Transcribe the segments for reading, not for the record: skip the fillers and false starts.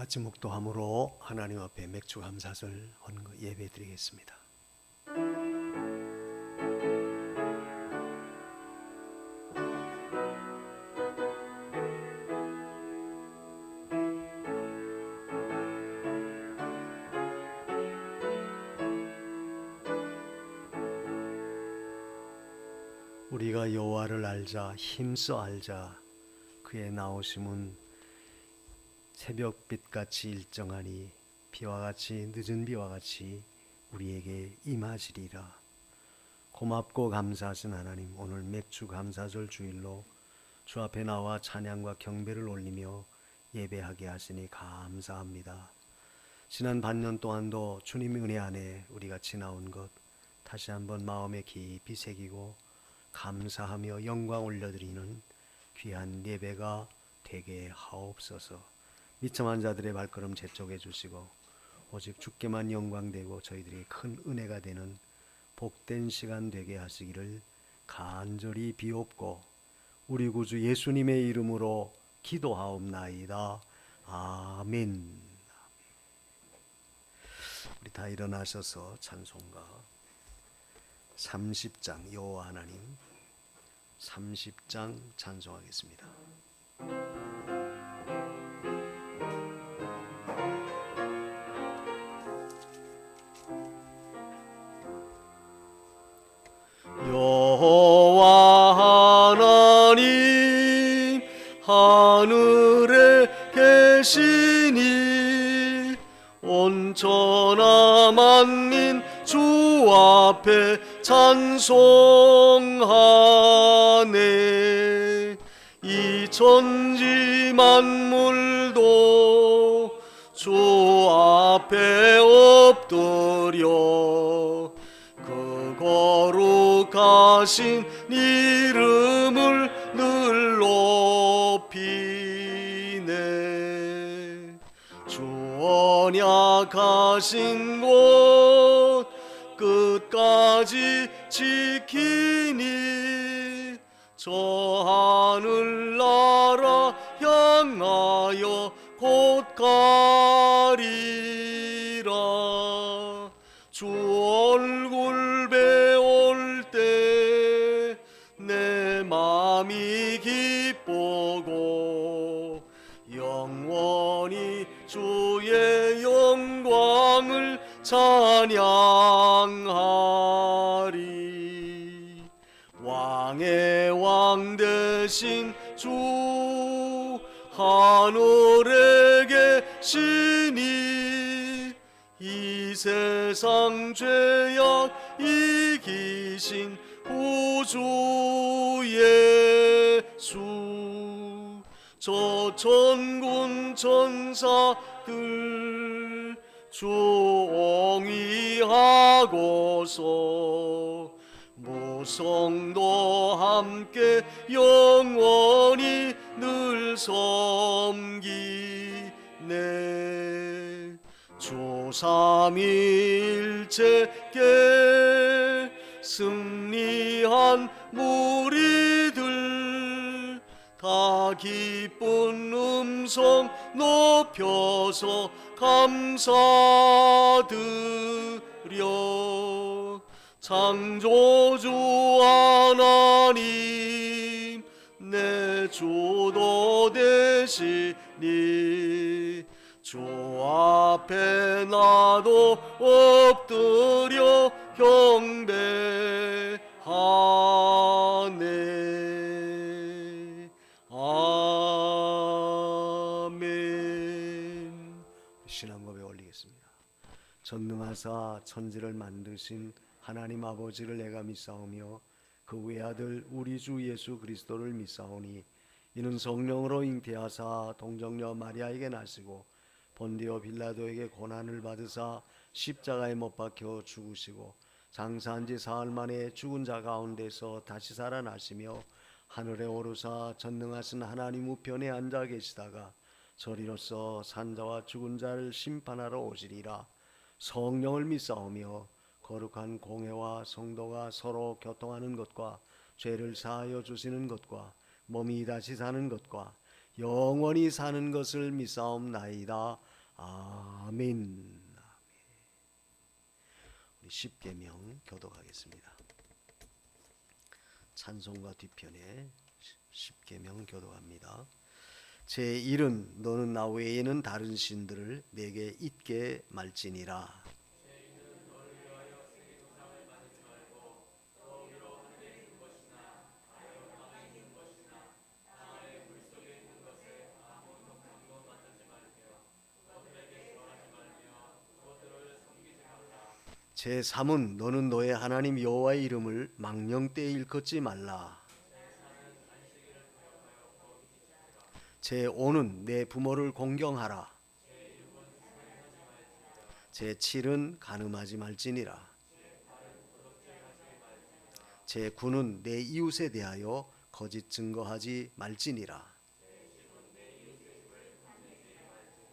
같이 묵도함으로 하나님 앞에 맥주 감사절 예배 드리겠습니다. 우리가 여호와를 알자, 힘써 알자. 그의 나오심은 새벽빛같이 일정하니 비와 같이, 늦은 비와 같이 우리에게 임하시리라. 고맙고 감사하신 하나님, 오늘 맥주 감사절 주일로 주 앞에 나와 찬양과 경배를 올리며 예배하게 하시니 감사합니다. 지난 반년 동안도 주님의 은혜 안에 우리가 지나온 것 다시 한번 마음에 깊이 새기고 감사하며 영광 올려드리는 귀한 예배가 되게 하옵소서. 미천한 자들의 발걸음 재촉해 주시고 오직 주께만 영광되고 저희들이 큰 은혜가 되는 복된 시간 되게 하시기를 간절히 비옵고 우리 구주 예수님의 이름으로 기도하옵나이다. 아멘. 우리 다 일어나셔서 찬송가 30장 여호와 하나님 30장 찬송하겠습니다. 여호와 하나님 하늘에 계시니 온천하 만민 주 앞에 찬송하네. 이 천지 만물도 주 앞에 엎드려 그 거룩하신 이름을 늘 높이네. 주 언약하신 곳 끝까지 지키니 저 하늘나라 향하여 곧 가리라. 주 얼굴 배울 때 내 맘이 기쁘고 영원히 주의 영광을 찬양하리. 왕의 왕 되신 주 하늘에 계시니 이 세상 죄악 이기신 구주 예수. 저 천군 천사들 주옹이하고서 무성도 함께 영원히 늘 섬기네. 주 삼위일체께 승리한 무리들 다 기쁜 음성 높여서 감사드려. 창조주 하나님 내 주도 되시니 주 앞에 나도 엎드려 경배하네. 아멘. 신앙고백 올리겠습니다. 전능하사 천지를 만드신 하나님 아버지를 내가 믿사오며 그 외아들 우리 주 예수 그리스도를 믿사오니 이는 성령으로 잉태하사 동정녀 마리아에게 나시고 본디오 빌라도에게 고난을 받으사 십자가에 못 박혀 죽으시고 장사한 지 사흘 만에 죽은 자 가운데서 다시 살아나시며 하늘에 오르사 전능하신 하나님 우편에 앉아 계시다가 저리로서 산자와 죽은 자를 심판하러 오시리라. 성령을 믿사오며 거룩한 공회와 성도가 서로 교통하는 것과 죄를 사하여 주시는 것과 몸이 다시 사는 것과 영원히 사는 것을 믿사옵나이다. 아멘. 우리 십계명 교독하겠습니다. 찬송가 뒤편에 십계명 교독합니다. 제1은 너는 나 외에는 다른 신들을 내게 잊게 말지니라. 제3은 너는 너의 하나님 여호와의 이름을 망령되이 일컫지 말라. 제5는 내 부모를 공경하라. 제7은 간음하지 말지니라. 제9는 내 이웃에 대하여 거짓 증거하지 말지니라.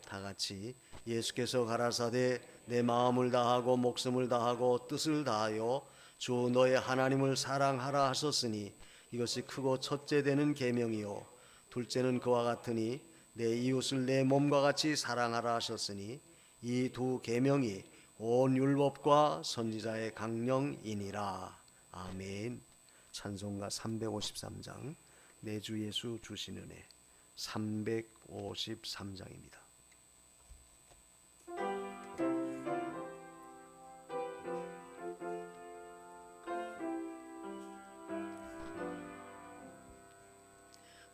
다 같이 예수께서 가라사대 내 마음을 다하고 목숨을 다하고 뜻을 다하여 주 너의 하나님을 사랑하라 하셨으니 이것이 크고 첫째 되는 계명이요 둘째는 그와 같으니 내 이웃을 내 몸과 같이 사랑하라 하셨으니 이 두 계명이 온 율법과 선지자의 강령이니라. 아멘. 찬송가 353장 내 주 예수 주신 은혜 353장입니다.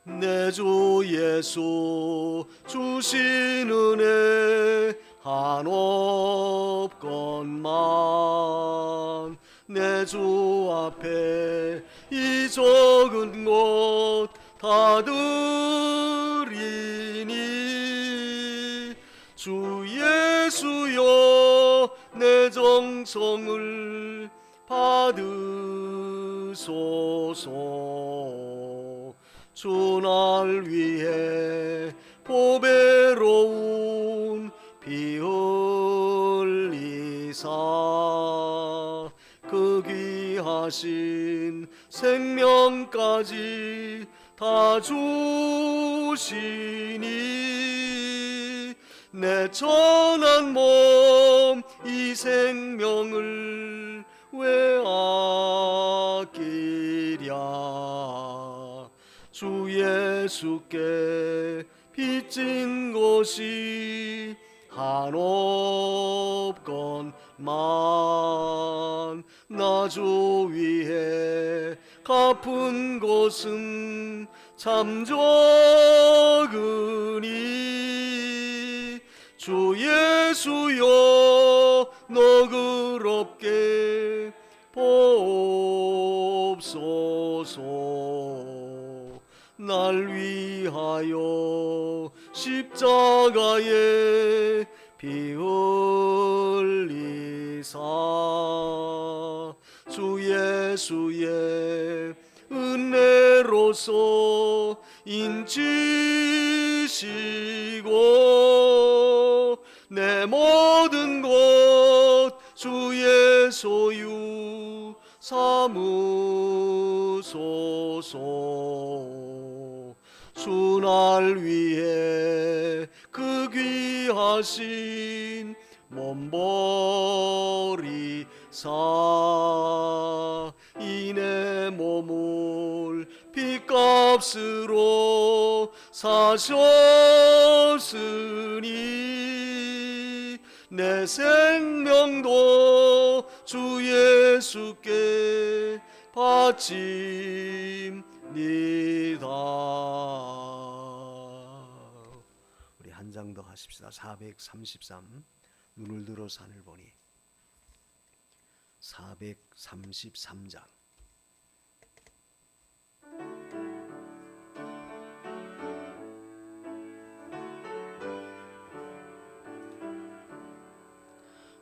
내 주 예수 주신 은혜 한없건만 내 주 앞에 이 적은 것 다 드리니 주 예수여 내 정성을 받으소서. 주 날 위해 보배로운 피 흘리사 그 귀하신 생명까지 다 주시니 내 천한 몸 이 생명을 왜 아끼랴. 주 예수께 빚진 것이 한없건만 나 주 위해 갚은 것은 참 적으니 주 예수여 너그럽게 보옵소서. 날 위하여 십자가에 피 흘리사 주 예수의 은혜로서 인치시고 내 모든 것 주의 소유 삼으소서. 주 날 위해 그 귀하신 몸 버리사 이 내 몸을 핏값으로 사셨으니 내 생명도 주 예수께 바칩니다. 우리 한 장 더 하십시다. 433 눈을 들어 산을 보니 433장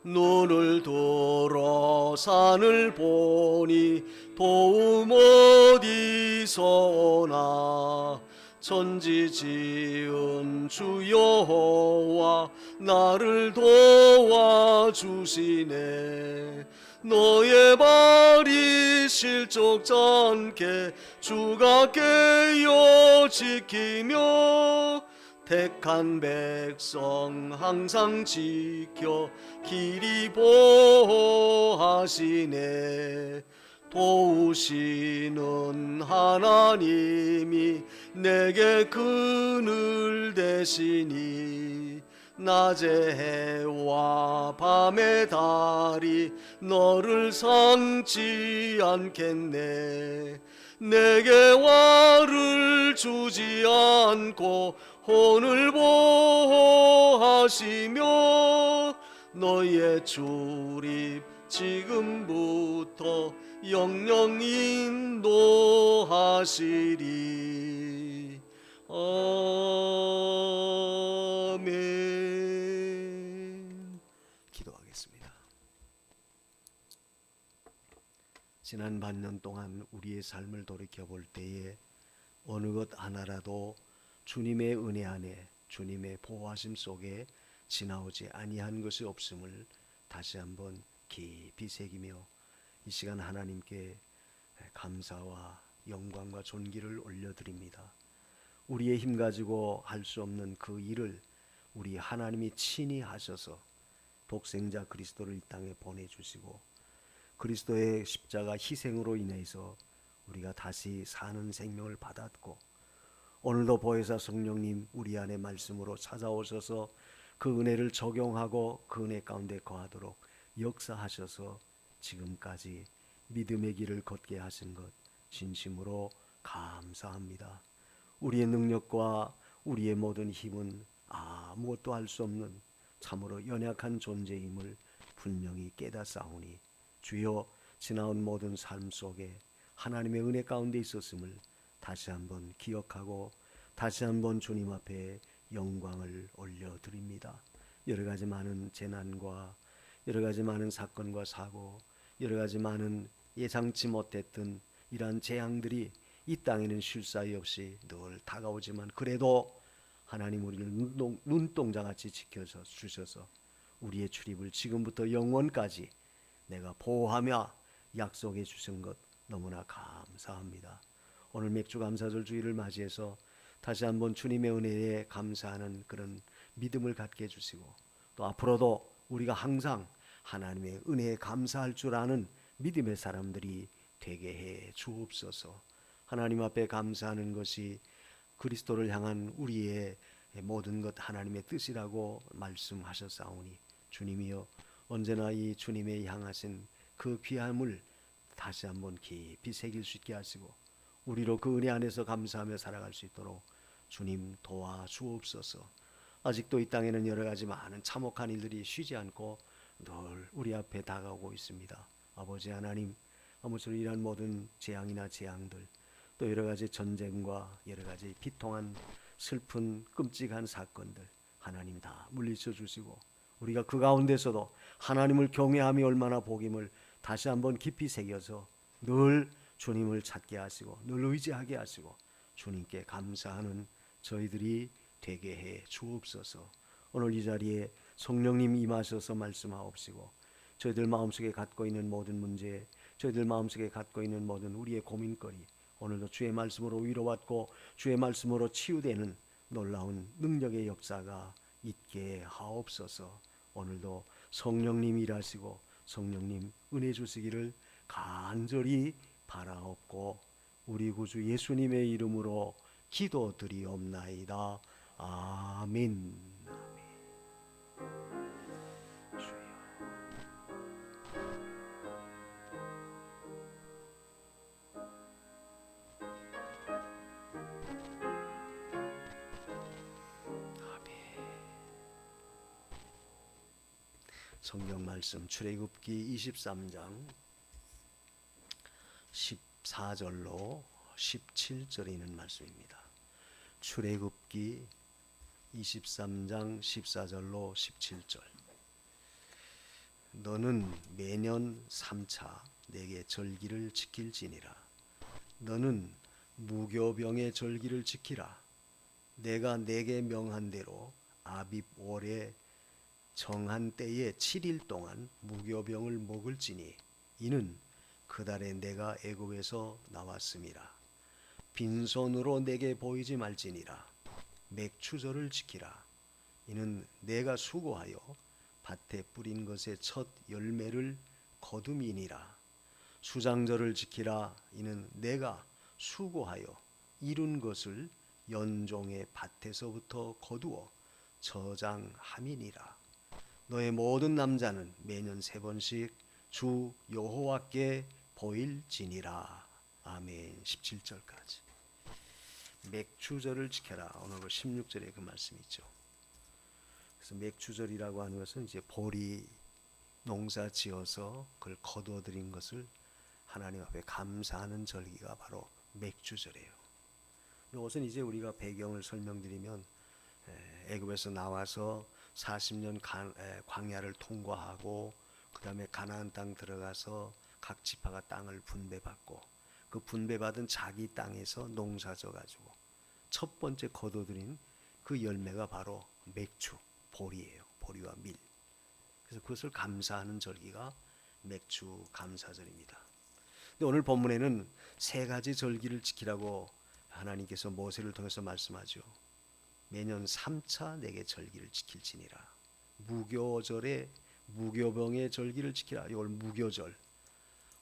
눈을 들어 산을 보니 도움 어디서 오나 천지 지은 주 여호와 나를 도와주시네. 너의 발이 실족지 않게 주가 깨어 지키며 택한 백성 항상 지켜 길이 보호하시네. 도우시는 하나님이 내게 그늘 되시니 낮의 해와 밤의 달이 너를 상지 않겠네. 내게 와를 주지 않고 혼을 보호하시며 너의 출입 지금부터 영영 인도하시리. 아멘. 기도하겠습니다. 지난 반년 동안 우리의 삶을 돌이켜볼 때에 어느 것 하나라도 주님의 은혜 안에, 주님의 보호하심 속에 지나오지 아니한 것이 없음을 다시 한번 깊이 새기며 이 시간 하나님께 감사와 영광과 존귀를 올려드립니다. 우리의 힘 가지고 할 수 없는 그 일을 우리 하나님이 친히 하셔서 독생자 그리스도를 이 땅에 보내주시고 그리스도의 십자가 희생으로 인해서 우리가 다시 사는 생명을 받았고 오늘도 보혜사 성령님 우리 안에 말씀으로 찾아오셔서 그 은혜를 적용하고 그 은혜 가운데 거하도록 역사하셔서 지금까지 믿음의 길을 걷게 하신 것 진심으로 감사합니다. 우리의 능력과 우리의 모든 힘은 아무것도 할 수 없는 참으로 연약한 존재임을 분명히 깨닫사오니 주여 지나온 모든 삶 속에 하나님의 은혜 가운데 있었음을 다시 한번 기억하고 다시 한번 주님 앞에 영광을 올려드립니다. 여러 가지 많은 재난과 여러 가지 많은 사건과 사고 여러 가지 많은 예상치 못했던 이러한 재앙들이 이 땅에는 쉴 사이 없이 늘 다가오지만 그래도 하나님 우리를 눈동자같이 지켜주셔서 우리의 출입을 지금부터 영원까지 내가 보호하며 약속해 주신 것 너무나 감사합니다. 오늘 맥주 감사절 주일을 맞이해서 다시 한번 주님의 은혜에 감사하는 그런 믿음을 갖게 해주시고 또 앞으로도 우리가 항상 하나님의 은혜에 감사할 줄 아는 믿음의 사람들이 되게 해 주옵소서. 하나님 앞에 감사하는 것이 그리스도를 향한 우리의 모든 것 하나님의 뜻이라고 말씀하셨사오니 주님이여 언제나 이 주님의 향하신 그 귀함을 다시 한번 깊이 새길 수 있게 하시고 우리로 그 은혜 안에서 감사하며 살아갈 수 있도록 주님 도와주옵소서. 아직도 이 땅에는 여러 가지 많은 참혹한 일들이 쉬지 않고 늘 우리 앞에 다가오고 있습니다. 아버지 하나님, 아무쪼록 이러한 모든 재앙이나 재앙들 또 여러 가지 전쟁과 여러 가지 비통한 슬픈 끔찍한 사건들 하나님 다 물리쳐 주시고 우리가 그 가운데서도 하나님을 경외함이 얼마나 복임을 다시 한번 깊이 새겨서 늘 주님을 찾게 하시고 늘 의지하게 하시고 주님께 감사하는 저희들이 되게 해 주옵소서. 오늘 이 자리에 성령님 임하셔서 말씀하옵시고 저희들 마음속에 갖고 있는 모든 문제 저희들 마음속에 갖고 있는 모든 우리의 고민거리 오늘도 주의 말씀으로 위로받고 주의 말씀으로 치유되는 놀라운 능력의 역사가 있게 하옵소서. 오늘도 성령님 일하시고 성령님 은혜 주시기를 간절히 바라옵고 우리 구주 예수님의 이름으로 기도드리옵나이다. 아멘. 성경 말씀 출애굽기 23장 14절로 17절에 있는 말씀입니다. 출애굽기 23장 14절로 17절. 너는 매년 3차 내게 절기를 지킬지니라. 너는 무교병의 절기를 지키라. 내가 내게 명한 대로 아빕 월에 정한 때에 7일 동안 무교병을 먹을지니 이는 그 달에 내가 애굽에서 나왔음이라. 빈손으로 내게 보이지 말지니라. 맥추절을 지키라. 이는 내가 수고하여 밭에 뿌린 것의 첫 열매를 거둠이니라. 수장절을 지키라. 이는 내가 수고하여 이룬 것을 연종의 밭에서부터 거두어 저장함이니라. 너의 모든 남자는 매년 3번씩 주 여호와께 보일지니라. 아멘. 17절까지. 맥추절을 지켜라. 오늘 16절에 그 말씀이 있죠. 그래서 맥추절이라고 하는 것은 이제 보리 농사 지어서 그걸 거두어들인 것을 하나님 앞에 감사하는 절기가 바로 맥추절이에요. 이것은 이제 우리가 배경을 설명드리면 애굽에서 나와서 40년 광야를 통과하고 그 다음에 가나안 땅 들어가서 각 지파가 땅을 분배받고 그 분배받은 자기 땅에서 농사 져가지고 첫 번째 거둬들인 그 열매가 바로 맥추, 보리예요. 보리와 밀. 그래서 그것을 감사하는 절기가 맥추 감사절입니다. 근데 오늘 본문에는 3가지 절기를 지키라고 하나님께서 모세를 통해서 말씀하죠. 매년 3차 내게 절기를 지킬지니라. 무교절에 무교병의 절기를 지키라. 이걸 무교절.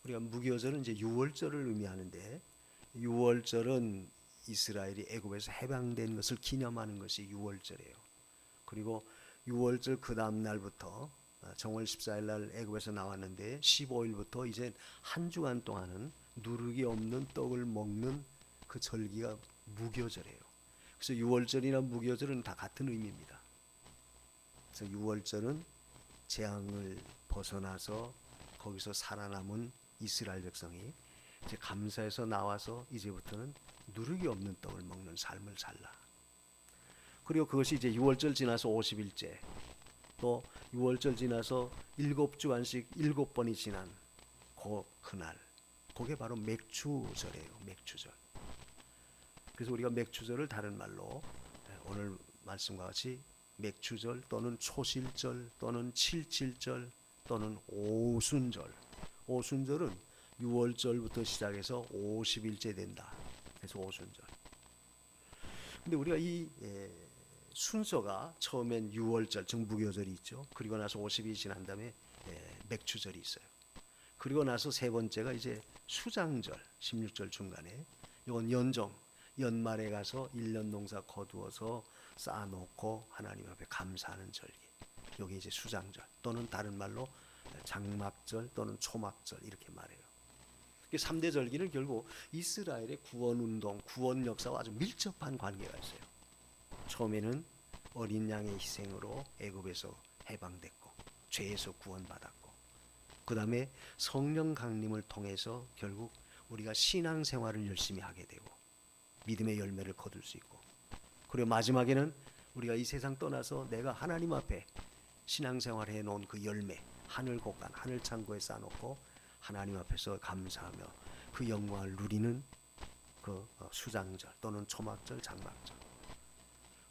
우리가 무교절은 이제 유월절을 의미하는데, 유월절은 이스라엘이 애굽에서 해방된 것을 기념하는 것이 유월절이에요. 그리고 유월절 그 다음 날부터 정월 14일 날 애굽에서 나왔는데 15일부터 이제 한 주간 동안은 누룩이 없는 떡을 먹는 그 절기가 무교절이에요. 그래서 유월절이나 무교절은 다 같은 의미입니다. 그래서 유월절은 재앙을 벗어나서 거기서 살아남은 이스라엘 백성이 이제 감사해서 나와서 이제부터는 누룩이 없는 떡을 먹는 삶을 살라. 그리고 그것이 이제 유월절 지나서 50일째, 또 유월절 지나서 7주간씩 7번이 지난 그날, 그게 바로 맥추절이에요. 맥추절. 그래서 우리가 맥추절을 다른 말로 오늘 말씀과 같이 맥추절 또는 초실절 또는 칠칠절 또는 오순절. 오순절은 6월절부터 시작해서 50일째 된다. 그래서 오순절. 근데 우리가 이 순서가 처음엔 6월절 정부교절이 있죠. 그리고 나서 50일이 지난 다음에 맥추절이 있어요. 그리고 나서 세 번째가 이제 수장절 16절 중간에, 이건 연정, 연말에 가서 1년 농사 거두어서 쌓아놓고 하나님 앞에 감사하는 절기. 여기 이제 수장절 또는 다른 말로 장막절 또는 초막절 이렇게 말해요. 3대 절기는 결국 이스라엘의 구원운동, 구원 역사와 아주 밀접한 관계가 있어요. 처음에는 어린 양의 희생으로 애굽에서 해방됐고 죄에서 구원받았고, 그 다음에 성령 강림을 통해서 결국 우리가 신앙생활을 열심히 하게 되고 믿음의 열매를 거둘 수 있고, 그리고 마지막에는 우리가 이 세상 떠나서 내가 하나님 앞에 신앙생활 해놓은 그 열매, 하늘 곳간 하늘 창고에 쌓아놓고 하나님 앞에서 감사하며 그 영광을 누리는 그 수장절 또는 초막절, 장막절.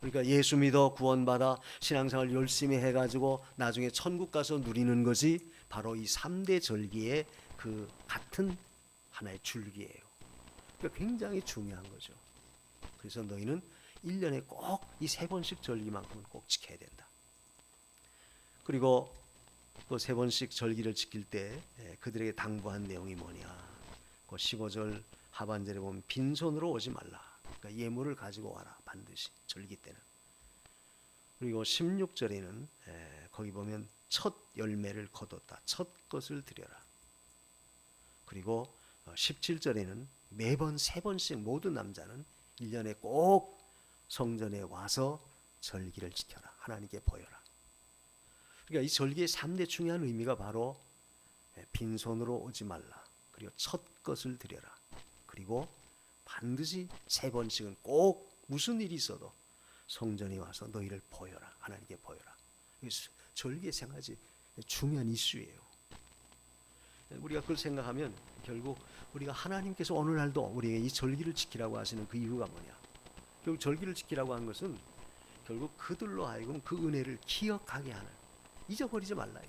그러니까 예수 믿어 구원받아 신앙생활 열심히 해가지고 나중에 천국 가서 누리는 것이 바로 이 3대 절기의 그 같은 하나의 줄기예요. 그러니까 굉장히 중요한 거죠. 그래서 너희는 1년에 꼭 이 3번씩 절기만큼은 꼭 지켜야 된다. 그리고 또 3번씩 절기를 지킬 때 그들에게 당부한 내용이 뭐냐. 그 15절 하반절에 보면 빈손으로 오지 말라. 그러니까 예물을 가지고 와라. 반드시 절기 때는. 그리고 16절에는 거기 보면 첫 열매를 거뒀다. 첫 것을 드려라. 그리고 17절에는 매번 3번씩 모든 남자는 1년에 꼭 성전에 와서 절기를 지켜라. 하나님께 보여라. 그러니까 이 절기의 3대 중요한 의미가 바로 빈손으로 오지 말라. 그리고 첫 것을 드려라. 그리고 반드시 3번씩은 꼭 무슨 일이 있어도 성전에 와서 너희를 보여라. 하나님께 보여라. 절기의 생활이 중요한 이슈예요. 우리가 그걸 생각하면 결국 우리가 하나님께서 오늘날도 우리에게 이 절기를 지키라고 하시는 그 이유가 뭐냐. 결국 절기를 지키라고 하는 것은 결국 그들로 하여금 그 은혜를 기억하게 하는, 잊어버리지 말라.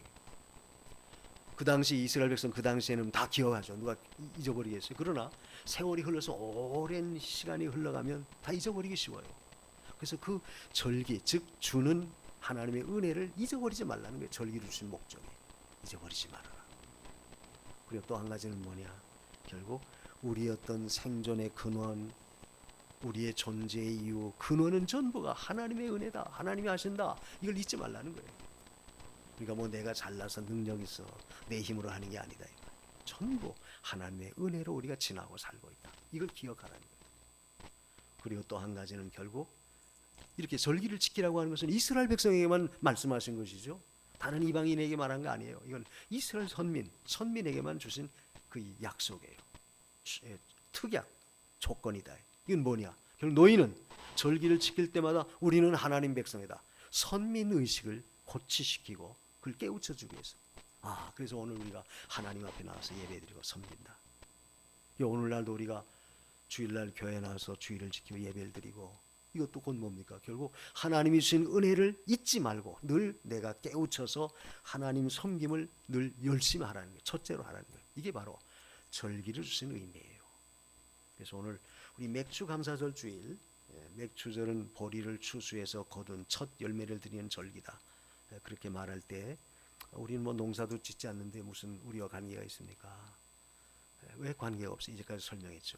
그 당시 이스라엘 백성 그 당시에는 다 기억하죠. 누가 잊어버리겠어요. 그러나 세월이 흘러서 오랜 시간이 흘러가면 다 잊어버리기 쉬워요. 그래서 그 절기, 즉 주는 하나님의 은혜를 잊어버리지 말라는 거예요. 절기를 주신 목적이. 잊어버리지 말아라. 그리고 또 한 가지는 뭐냐? 결국 우리 어떤 생존의 근원, 우리의 존재의 이유, 근원은 전부가 하나님의 은혜다. 하나님이 하신다. 이걸 잊지 말라는 거예요. 그러니까 뭐 내가 잘나서 능력 있어 내 힘으로 하는 게 아니다. 전부 하나님의 은혜로 우리가 지나고 살고 있다. 이걸 기억하라는 거예요. 그리고 또 한 가지는 결국 이렇게 절기를 지키라고 하는 것은 이스라엘 백성에게만 말씀하신 것이죠. 다른 이방인에게 말한 거 아니에요. 이건 이스라엘 선민에게만 주신 그 약속이에요. 특약 조건이다. 이건 뭐냐? 결국 너희는 절기를 지킬 때마다 우리는 하나님 백성이다. 선민 의식을 고취시키고 그걸 깨우쳐 주기 위해서. 그래서 오늘 우리가 하나님 앞에 나와서 예배드리고 섬긴다. 오늘날도 우리가 주일날 교회에 나와서 주일을 지키며 예배를 드리고, 이것도 곧 뭡니까? 결국 하나님이 주신 은혜를 잊지 말고 늘 내가 깨우쳐서 하나님 섬김을 늘 열심히 하라는 거예요. 첫째로 하라는 거예요. 이게 바로 절기를 주신 의미예요. 그래서 오늘 우리 맥주 감사절 주일, 맥주절은 보리를 추수해서 거둔 첫 열매를 드리는 절기다. 그렇게 말할 때 우리는 뭐 농사도 짓지 않는데 무슨 우리와 관계가 있습니까? 왜 관계가 없어? 이제까지 설명했죠.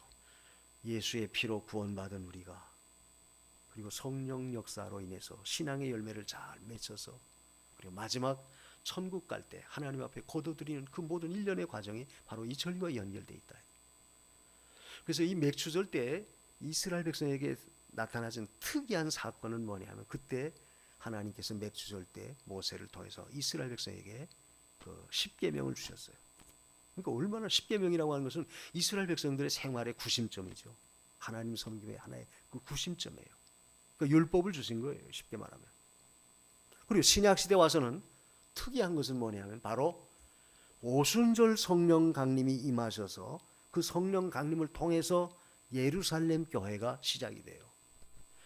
예수의 피로 구원받은 우리가, 그리고 성령 역사로 인해서 신앙의 열매를 잘 맺혀서, 그리고 마지막 천국 갈 때 하나님 앞에 거둬들이는 그 모든 일련의 과정이 바로 이 절기와 연결되어 있다. 그래서 이 맥주절 때 이스라엘 백성에게 나타나진 특이한 사건은 뭐냐면, 그때 하나님께서 맥주절 때 모세를 통해서 이스라엘 백성에게 그 십계명을 주셨어요. 그러니까 얼마나 십계명이라고 하는 것은 이스라엘 백성들의 생활의 구심점이죠. 하나님 섬김의 하나의 그 구심점이에요. 그러니까 율법을 주신 거예요. 쉽게 말하면. 그리고 신약 시대 와서는 특이한 것은 뭐냐면 바로 오순절 성령 강림이 임하셔서 그 성령 강림을 통해서 예루살렘 교회가 시작이 돼요.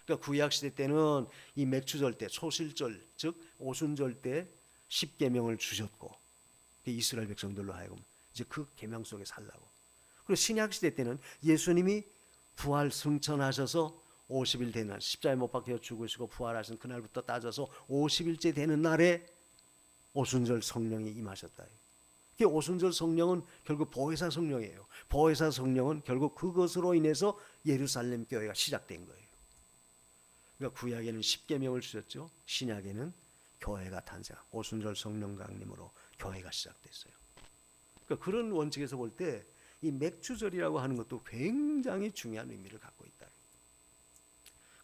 그러니까 구약 시대 때는 이 맥주절 때, 초실절 즉 오순절 때 십계명을 주셨고, 이스라엘 백성들로 하여금 이제 그 계명 속에 살라고. 그리고 신약 시대 때는 예수님이 부활 승천하셔서 50일 되는 날, 십자가에 못 박혀 죽으시고 부활하신 그날부터 따져서 50일째 되는 날에 오순절 성령이 임하셨다. 오순절 성령은 결국 보혜사 성령이에요. 보혜사 성령은 결국 그것으로 인해서 예루살렘 교회가 시작된 거예요. 그러니까 구약에는 십계명을 주셨죠. 신약에는 교회가 탄생, 오순절 성령 강림으로 교회가 시작됐어요. 그러니까 그런 원칙에서 볼 때 이 맥주절이라고 하는 것도 굉장히 중요한 의미를 갖고 있다.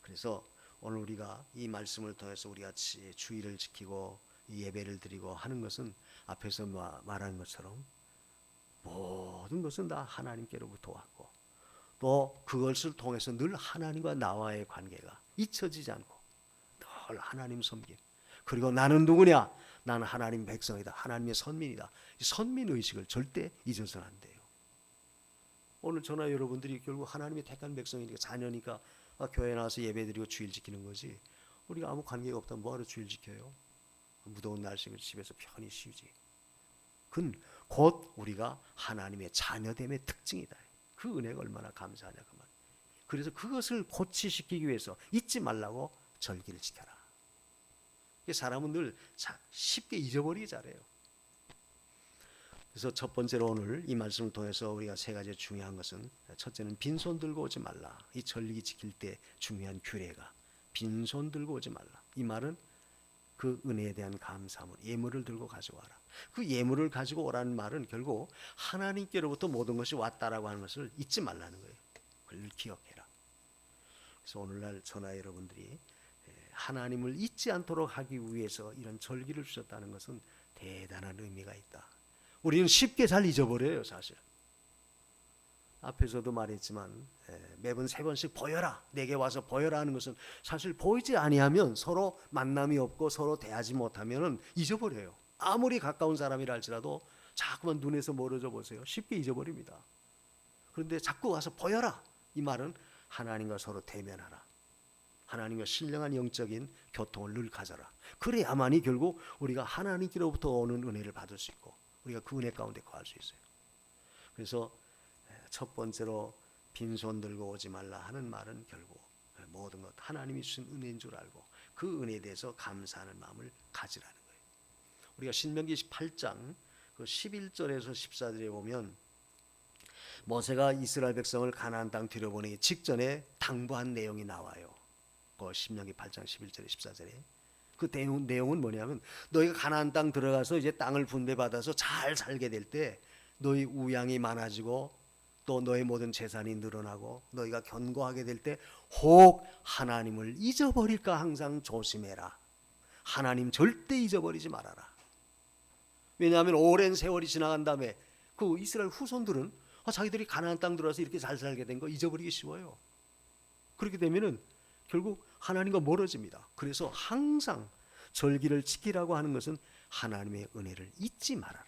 그래서 오늘 우리가 이 말씀을 통해서 우리 같이 주일을 지키고 예배를 드리고 하는 것은 앞에서 말한 것처럼 모든 것은 다 하나님께로부터 왔고, 또 그것을 통해서 늘 하나님과 나와의 관계가 잊혀지지 않고 늘 하나님 섬김. 그리고 나는 누구냐? 나는 하나님 백성이다. 하나님의 선민이다. 이 선민 의식을 절대 잊어서는 안 돼요. 오늘 저나 여러분들이 결국 하나님의 택한 백성이니까, 자녀니까 교회 나와서 예배드리고 주일 지키는 거지, 우리가 아무 관계가 없다면 뭐하러 주일 지켜요? 무더운 날씨에 집에서 편히 쉬지. 그건 곧 우리가 하나님의 자녀됨의 특징이다. 그 은혜가 얼마나 감사하냐 그 말. 그래서 그것을 고치시키기 위해서 잊지 말라고 절기를 지켜라. 사람은 늘 쉽게 잊어버리기 잘해요. 그래서 첫 번째로 오늘 이 말씀을 통해서 우리가 세 가지 중요한 것은, 첫째는 빈손 들고 오지 말라. 이 절기 지킬 때 중요한 규례가 빈손 들고 오지 말라. 이 말은 그 은혜에 대한 감사함을, 예물을 들고 가져와라. 그 예물을 가지고 오라는 말은 결국 하나님께로부터 모든 것이 왔다라고 하는 것을 잊지 말라는 거예요. 그걸 기억해라. 그래서 오늘날 저나 여러분들이 하나님을 잊지 않도록 하기 위해서 이런 절기를 주셨다는 것은 대단한 의미가 있다. 우리는 쉽게 잘 잊어버려요. 사실 앞에서도 말했지만 매번 3번씩 보여라, 내게 와서 보여라 하는 것은 사실 보이지 아니하면, 서로 만남이 없고 서로 대하지 못하면 잊어버려요. 아무리 가까운 사람이라 할지라도 자꾸만 눈에서 멀어져 보세요. 쉽게 잊어버립니다. 그런데 자꾸 와서 보여라, 이 말은 하나님과 서로 대면하라. 하나님과 신령한 영적인 교통을 늘 가져라. 그래야만이 결국 우리가 하나님께로부터 오는 은혜를 받을 수 있고 우리가 그 은혜 가운데 거할 수 있어요. 그래서 첫 번째로 빈손 들고 오지 말라 하는 말은 결국 모든 것 하나님이 주신 은혜인 줄 알고 그 은혜에 대해서 감사하는 마음을 가지라는 거예요. 우리가 신명기 18장 그 11절에서 14절에 보면 모세가 이스라엘 백성을 가나안 땅 들여보내기 직전에 당부한 내용이 나와요. 그 신명기 8장 11절에 14절에 그 내용은 뭐냐면 너희가 가나안 땅 들어가서 이제 땅을 분배받아서 잘 살게 될 때 너희 우양이 많아지고 또 너희 모든 재산이 늘어나고 너희가 견고하게 될 때 혹 하나님을 잊어버릴까 항상 조심해라. 하나님 절대 잊어버리지 말아라. 왜냐하면 오랜 세월이 지나간 다음에 그 이스라엘 후손들은 자기들이 가나안 땅 들어와서 이렇게 잘 살게 된 거 잊어버리기 쉬워요. 그렇게 되면은 결국 하나님과 멀어집니다. 그래서 항상 절기를 지키라고 하는 것은 하나님의 은혜를 잊지 말아라.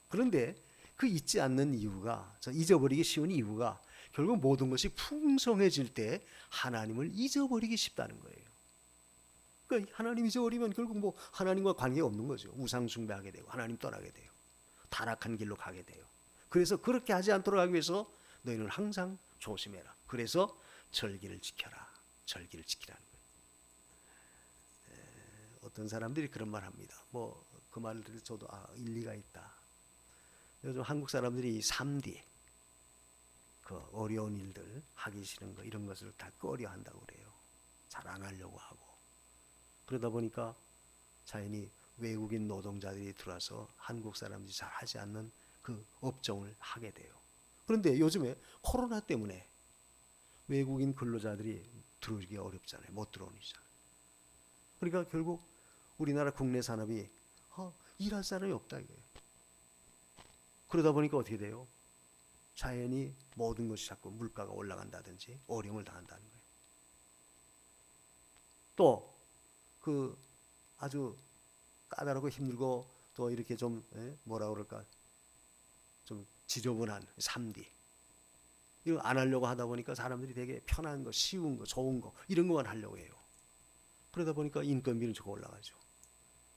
그런데 그 잊지 않는 이유가, 잊어버리기 쉬운 이유가 결국 모든 것이 풍성해질 때 하나님을 잊어버리기 쉽다는 거예요. 그러니까 하나님 잊어버리면 결국 뭐 하나님과 관계가 없는 거죠. 우상 숭배하게 되고 하나님 떠나게 돼요. 타락한 길로 가게 돼요. 그래서 그렇게 하지 않도록 하기 위해서 너희는 항상 조심해라. 그래서 절기를 지켜라. 절기를 지키라는 거예요. 어떤 사람들이 그런 말 합니다. 뭐 그 말을 들을 저도 일리가 있다. 요즘 한국 사람들이 3D 그 어려운 일들 하기 싫은 거 이런 것을 다 꺼려 한다고 그래요. 잘 안 하려고 하고 그러다 보니까 자연히 외국인 노동자들이 들어와서 한국 사람들이 잘 하지 않는 그 업종을 하게 돼요. 그런데 요즘에 코로나 때문에 외국인 근로자들이 들어오기 어렵잖아요. 못 들어오잖아요. 그러니까 결국 우리나라 국내 산업이 일할 사람이 없다 이거예요. 그러다 보니까 어떻게 돼요? 자연히 모든 것이 자꾸 물가가 올라간다든지 어려움을 당한다는 거예요. 또 그 아주 까다롭고 힘들고 또 이렇게 좀 뭐라 그럴까 좀 지저분한 3D 이거 안 하려고 하다 보니까 사람들이 되게 편한 거, 쉬운 거, 좋은 거 이런 것만 하려고 해요. 그러다 보니까 인건비는 조금 올라가죠.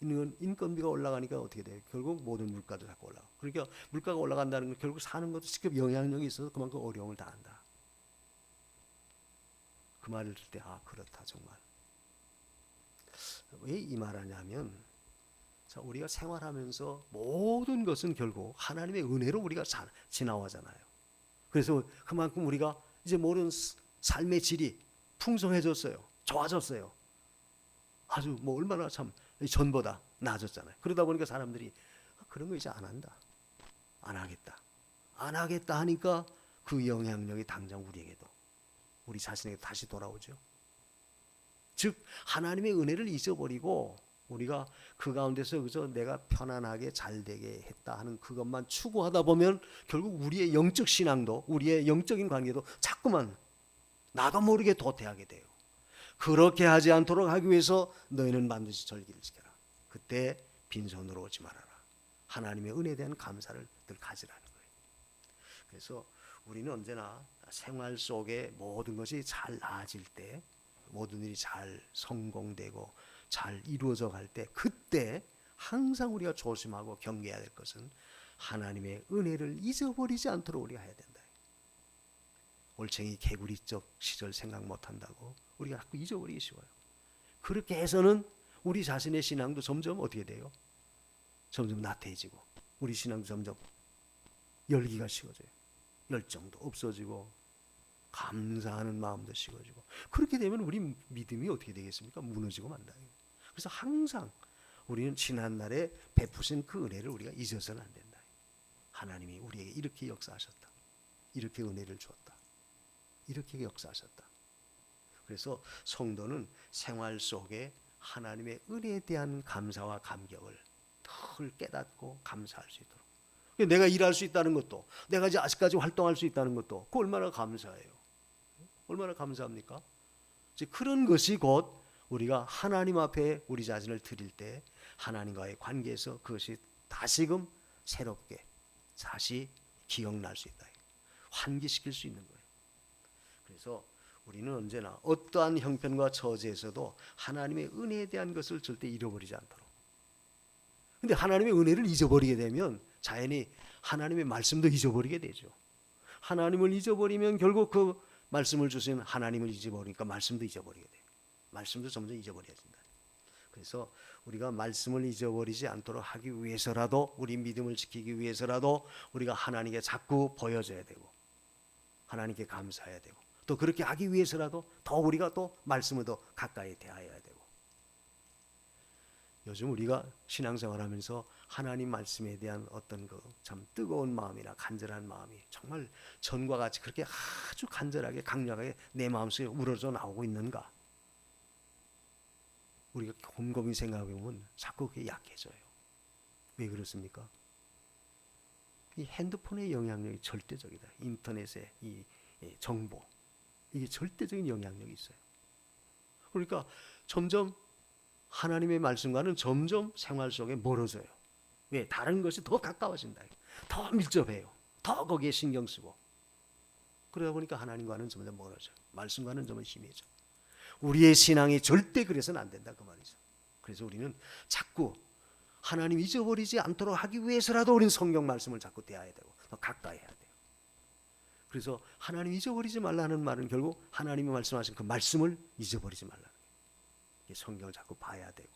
인건비가 올라가니까 어떻게 돼요? 결국 모든 물가도 자꾸 올라가. 그러니까 물가가 올라간다는 건 결국 사는 것도 직접 영향력이 있어서 그만큼 어려움을 당한다. 그 말을 들을 때 그렇다 정말. 왜 이 말하냐면 우리가 생활하면서 모든 것은 결국 하나님의 은혜로 우리가 지나와잖아요. 그래서 그만큼 우리가 이제 모든 삶의 질이 풍성해졌어요. 좋아졌어요. 아주 뭐 얼마나 참 전보다 나아졌잖아요. 그러다 보니까 사람들이 그런 거 이제 안 한다. 안 하겠다. 안 하겠다 하니까 그 영향력이 당장 우리에게도 우리 자신에게 다시 돌아오죠. 즉 하나님의 은혜를 잊어버리고 우리가 그 가운데서 그저 내가 편안하게 잘 되게 했다 하는 그것만 추구하다 보면 결국 우리의 영적 신앙도 우리의 영적인 관계도 자꾸만 나도 모르게 도태하게 돼요. 그렇게 하지 않도록 하기 위해서 너희는 반드시 절기를 지켜라. 그때 빈손으로 오지 말아라. 하나님의 은혜에 대한 감사를 늘 가지라는 거예요. 그래서 우리는 언제나 생활 속에 모든 것이 잘 나아질 때 모든 일이 잘 성공되고 잘 이루어져 갈 때 그때 항상 우리가 조심하고 경계해야 될 것은 하나님의 은혜를 잊어버리지 않도록 우리가 해야 된다. 올챙이 개구리적 시절 생각 못한다고 우리가 자꾸 잊어버리기 쉬워요. 그렇게 해서는 우리 자신의 신앙도 점점 어떻게 돼요? 점점 나태해지고 우리 신앙도 점점 열기가 식어져요. 열정도 없어지고 감사하는 마음도 식어지고 그렇게 되면 우리 믿음이 어떻게 되겠습니까? 무너지고 만다. 그래서 항상 우리는 지난날에 베푸신 그 은혜를 우리가 잊어서는 안 된다. 하나님이 우리에게 이렇게 역사하셨다. 이렇게 은혜를 주었다. 이렇게 역사하셨다. 그래서 성도는 생활 속에 하나님의 은혜에 대한 감사와 감격을 늘 깨닫고 감사할 수 있도록. 내가 일할 수 있다는 것도 내가 이제 아직까지 활동할 수 있다는 것도 그 얼마나 감사해요. 얼마나 감사합니까? 그런 것이 곧 우리가 하나님 앞에 우리 자신을 드릴 때 하나님과의 관계에서 그것이 다시금 새롭게 다시 기억날 수 있다. 환기시킬 수 있는 거예요. 그래서 우리는 언제나 어떠한 형편과 처지에서도 하나님의 은혜에 대한 것을 절대 잃어버리지 않도록. 근데 하나님의 은혜를 잊어버리게 되면 자연히 하나님의 말씀도 잊어버리게 되죠. 하나님을 잊어버리면 결국 그 말씀을 주신 하나님을 잊어버리니까 말씀도 잊어버리게 돼요. 말씀도 점점 잊어버려진다. 그래서 우리가 말씀을 잊어버리지 않도록 하기 위해서라도, 우리 믿음을 지키기 위해서라도 우리가 하나님께 자꾸 보여줘야 되고 하나님께 감사해야 되고, 또 그렇게 하기 위해서라도 더 우리가 또 말씀을 더 가까이 대하여야 되고. 요즘 우리가 신앙생활하면서 하나님 말씀에 대한 어떤 그 참 뜨거운 마음이나 간절한 마음이 정말 전과 같이 그렇게 아주 간절하게 강력하게 내 마음속에 우러져 나오고 있는가? 우리가 곰곰이 생각해 보면 자꾸 그게 약해져요. 왜 그렇습니까? 이 핸드폰의 영향력이 절대적이다. 인터넷의 이 정보, 이게 절대적인 영향력이 있어요. 그러니까 점점 하나님의 말씀과는 점점 생활 속에 멀어져요. 왜? 다른 것이 더 가까워진다. 더 밀접해요. 더 거기에 신경 쓰고. 그러다 보니까 하나님과는 점점 멀어져요. 말씀과는 점점 심해져. 우리의 신앙이 절대 그래서는 안 된다 그 말이죠. 그래서 우리는 자꾸 하나님 잊어버리지 않도록 하기 위해서라도 우리는 성경 말씀을 자꾸 대해야 되고 더 가까이 해야 돼요. 그래서 하나님 잊어버리지 말라는 말은 결국 하나님이 말씀하신 그 말씀을 잊어버리지 말라는 거예요. 성경을 자꾸 봐야 되고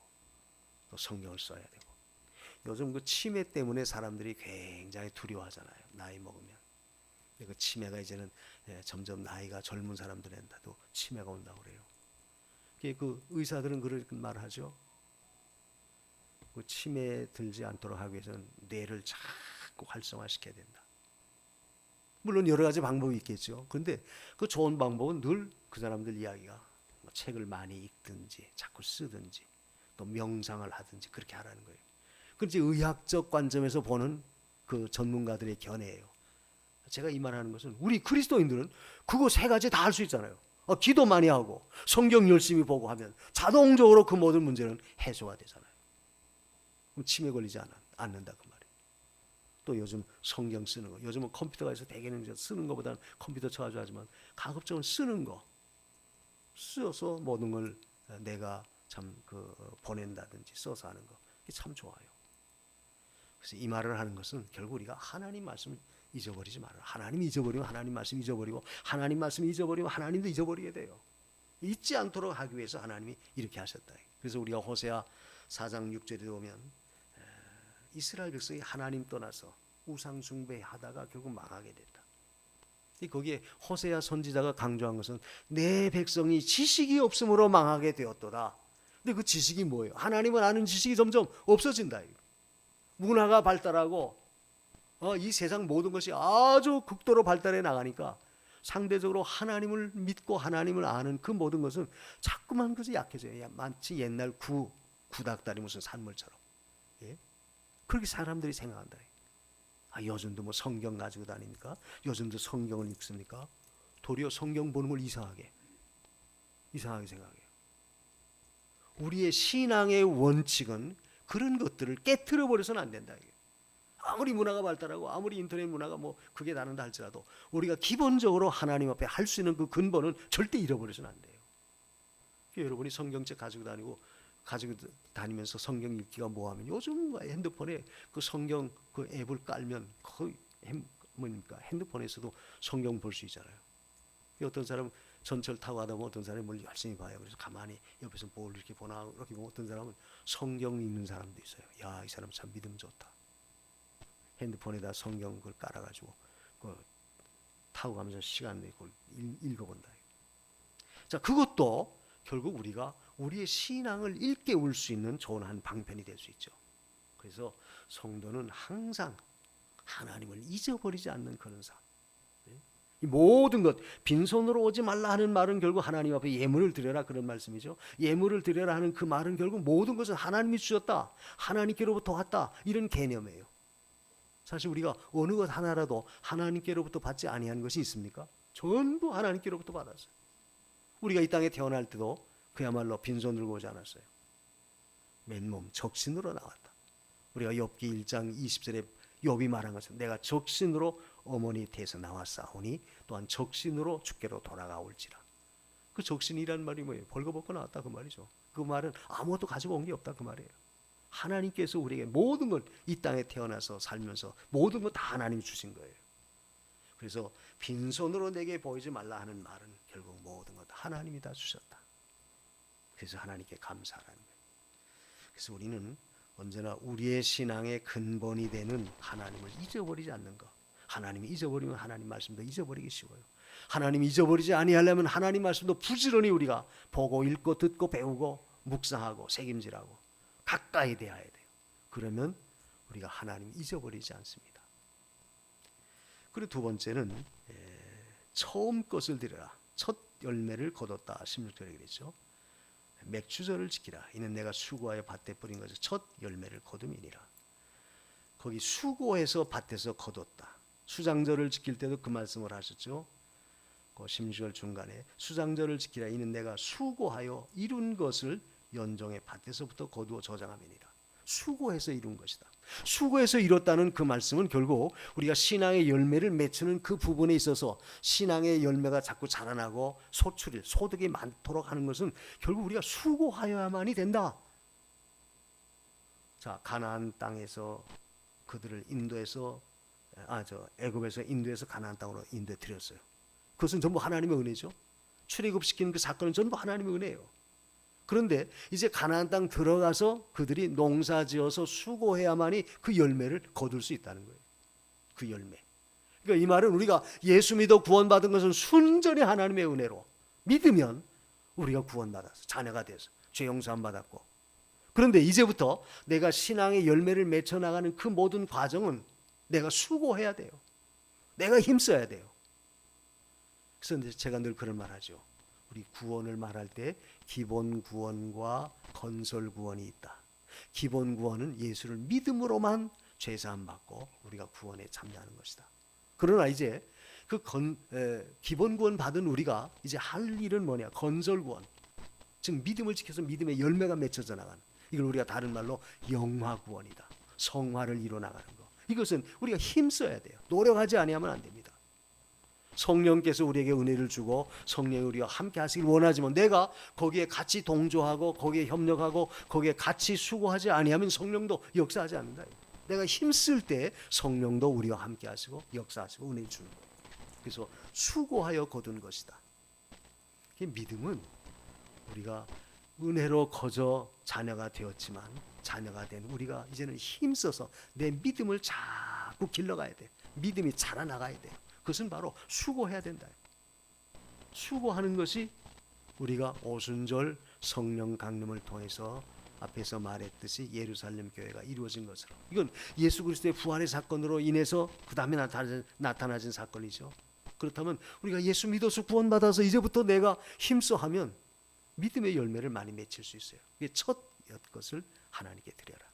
또 성경을 써야 되고. 요즘 그 치매 때문에 사람들이 굉장히 두려워하잖아요. 나이 먹으면. 그 치매가 이제는 점점 나이가 젊은 사람들한테도 치매가 온다고 그래요. 그 의사들은 그런 말을 하죠. 그 치매 들지 않도록 하기 위해서는 뇌를 자꾸 활성화시켜야 된다. 물론 여러 가지 방법이 있겠죠. 그런데 그 좋은 방법은 늘 그 사람들 이야기가 뭐 책을 많이 읽든지 자꾸 쓰든지 또 명상을 하든지 그렇게 하라는 거예요. 그런데 의학적 관점에서 보는 그 전문가들의 견해예요. 제가 이 말하는 것은 우리 그리스도인들은 그거 세 가지 다 할 수 있잖아요. 기도 많이 하고 성경 열심히 보고 하면 자동적으로 그 모든 문제는 해소가 되잖아요. 그럼 치매 걸리지 않는다 그 말이에요. 또 요즘 성경 쓰는 거, 요즘은 컴퓨터가 있어서 대개는 쓰는 것보다는 컴퓨터 쳐가지고 하지만 가급적으로 쓰는 거 써서 모든 걸 내가 참 보낸다든지 써서 하는 거, 이게 참 좋아요. 그래서 이 말을 하는 것은 결국 우리가 하나님 말씀을 잊어버리지 말아요. 하나님 잊어버리면 하나님 말씀 잊어버리고, 하나님 말씀 잊어버리면 하나님도 잊어버리게 돼요. 잊지 않도록 하기 위해서 하나님이 이렇게 하셨다. 그래서 우리가 호세아 4장 6절에 보면 이스라엘 백성이 하나님 떠나서 우상 숭배하다가 결국 망하게 됐다. 거기에 호세아 선지자가 강조한 것은 내 백성이 지식이 없음으로 망하게 되었도다. 근데 그 지식이 뭐예요? 하나님을 아는 지식이 점점 없어진다. 문화가 발달하고 이 세상 모든 것이 아주 극도로 발달해 나가니까 상대적으로 하나님을 믿고 하나님을 아는 그 모든 것은 자꾸만 그저 약해져요. 마치 옛날 구닥다리 무슨 산물처럼. 예? 그렇게 사람들이 생각한다. 요즘도 뭐 성경 가지고 다닙니까? 요즘도 성경을 읽습니까? 도리어 성경 보는 걸 이상하게 생각해요. 우리의 신앙의 원칙은 그런 것들을 깨트려 버려서는 안 된다. 아무리 문화가 발달하고 아무리 인터넷 문화가 뭐 그게 다른다 할지라도 우리가 기본적으로 하나님 앞에 할 수 있는 그 근본은 절대 잃어버려서는 안 돼요. 여러분이 성경책 가지고 다니면서 성경 읽기가 뭐하면 요즘 핸드폰에 그 성경 그 앱을 깔면 거의 핸드폰에서도 성경 볼 수 있잖아요. 어떤 사람은 전철 타고 가다 보면 어떤 사람이 뭘 열심히 봐요. 그래서 가만히 옆에서 뭘 이렇게 보나 이렇게 보면 어떤 사람은 성경 읽는 사람도 있어요. 야, 이 사람 참 믿음 좋다. 핸드폰에다 성경 그걸 깔아가지고 타고 가면서 시간 내고 읽어본다. 자, 그것도 결국 우리가 우리의 신앙을 일깨울 수 있는 좋은 한 방편이 될 수 있죠. 그래서 성도는 항상 하나님을 잊어버리지 않는 그런 삶. 이 모든 것 빈손으로 오지 말라 하는 말은 결국 하나님 앞에 예물을 드려라 그런 말씀이죠. 예물을 드려라 하는 그 말은 결국 모든 것은 하나님이 주셨다, 하나님께로부터 왔다 이런 개념이에요. 사실 우리가 어느 것 하나라도 하나님께로부터 받지 아니한 것이 있습니까? 전부 하나님께로부터 받았어요. 우리가 이 땅에 태어날 때도 그야말로 빈손 들고 오지 않았어요. 맨몸 적신으로 나왔다. 우리가 욥기 1장 20절에 욥이 말한 것은 내가 적신으로 어머니 태에서 나왔사오니 또한 적신으로 주께로 돌아가올지라. 그 적신이란 말이 뭐예요? 벌거벗고 나왔다 그 말이죠. 그 말은 아무것도 가지고 온 게 없다 그 말이에요. 하나님께서 우리에게 모든 걸 이 땅에 태어나서 살면서 모든 걸 다 하나님이 주신 거예요. 그래서 빈손으로 내게 보이지 말라 하는 말은 결국 모든 것 하나님이 다 주셨다. 그래서 하나님께 감사하라는 거예요. 그래서 우리는 언제나 우리의 신앙의 근본이 되는 하나님을 잊어버리지 않는 것. 하나님이 잊어버리면 하나님 말씀도 잊어버리기 쉬워요. 하나님이 잊어버리지 아니하려면 하나님 말씀도 부지런히 우리가 보고 읽고 듣고 배우고 묵상하고 책임지라고 가까이 대해야 돼요. 그러면 우리가 하나님 잊어버리지 않습니다. 그리고 두 번째는 처음 것을 드려라. 첫 열매를 거뒀다. 16절에 그랬죠. 맥추절을 지키라. 이는 내가 수고하여 밭에 뿌린 것을 첫 열매를 거둠이니라. 거기 수고해서 밭에서 거뒀다. 수장절을 지킬 때도 그 말씀을 하셨죠. 그 16절 중간에 수장절을 지키라. 이는 내가 수고하여 이룬 것을 연종의 밭에서부터 거두어 저장함이니라. 수고해서 이룬 것이다. 수고해서 이뤘다는 그 말씀은 결국 우리가 신앙의 열매를 맺는 그 부분에 있어서 신앙의 열매가 자꾸 자라나고 소득이 많도록 하는 것은 결국 우리가 수고하여야만이 된다. 자, 가나안 땅에서 그들을 인도해서 애굽에서 인도해서 가나안 땅으로 인도해 드렸어요. 그것은 전부 하나님의 은혜죠. 출애굽시킨 그 사건은 전부 하나님의 은혜예요. 그런데 이제 가나안 땅 들어가서 그들이 농사지어서 수고해야만이 그 열매를 거둘 수 있다는 거예요. 그 열매. 그러니까 이 말은 우리가 예수 믿어 구원받은 것은 순전히 하나님의 은혜로 믿으면 우리가 구원받아서 자녀가 돼서 죄 용서함 받았고, 그런데 이제부터 내가 신앙의 열매를 맺혀 나가는 그 모든 과정은 내가 수고해야 돼요. 내가 힘써야 돼요. 그래서 제가 늘 그런 말 하죠. 우리 구원을 말할 때 기본 구원과 건설 구원이 있다. 기본 구원은 예수를 믿음으로만 죄사함 받고 우리가 구원에 참여하는 것이다. 그러나 이제 그 기본 구원 받은 우리가 이제 할 일은 뭐냐? 건설 구원. 즉 믿음을 지켜서 믿음의 열매가 맺혀져 나가는, 이걸 우리가 다른 말로 영화 구원이다. 성화를 이뤄 나가는 거. 이것은 우리가 힘써야 돼요. 노력하지 아니하면 안 됩니다. 성령께서 우리에게 은혜를 주고 성령이 우리와 함께 하시길 원하지만 내가 거기에 같이 동조하고 거기에 협력하고 거기에 같이 수고하지 아니하면 성령도 역사하지 않는다. 내가 힘쓸 때 성령도 우리와 함께 하시고 역사하시고 은혜 주는 거예요. 그래서 수고하여 거둔 것이다. 믿음은 우리가 은혜로 거저 자녀가 되었지만 자녀가 된 우리가 이제는 힘써서 내 믿음을 자꾸 길러가야 돼. 믿음이 자라나가야 돼요. 그것은 바로 수고해야 된다. 수고하는 것이 우리가 오순절 성령 강림을 통해서 앞에서 말했듯이 예루살렘 교회가 이루어진 것으로, 이건 예수 그리스도의 부활의 사건으로 인해서 그 다음에 나타나진 사건이죠. 그렇다면 우리가 예수 믿어서 구원받아서 이제부터 내가 힘써하면 믿음의 열매를 많이 맺힐 수 있어요. 이게 첫 것을 하나님께 드려라.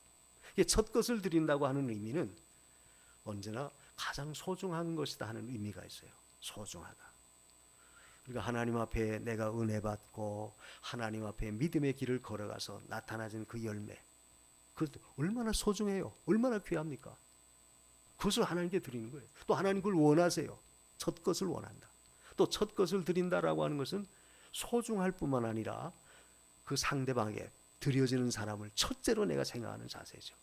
이게 첫 것을 드린다고 하는 의미는 언제나 가장 소중한 것이다 하는 의미가 있어요. 소중하다. 우리가 하나님 앞에 내가 은혜 받고 하나님 앞에 믿음의 길을 걸어가서 나타나진 그 열매, 그 얼마나 소중해요. 얼마나 귀합니까? 그것을 하나님께 드리는 거예요. 또 하나님 그걸 원하세요. 첫 것을 원한다. 또 첫 것을 드린다라고 하는 것은 소중할 뿐만 아니라 그 상대방에게 드려지는 사람을 첫째로 내가 생각하는 자세죠.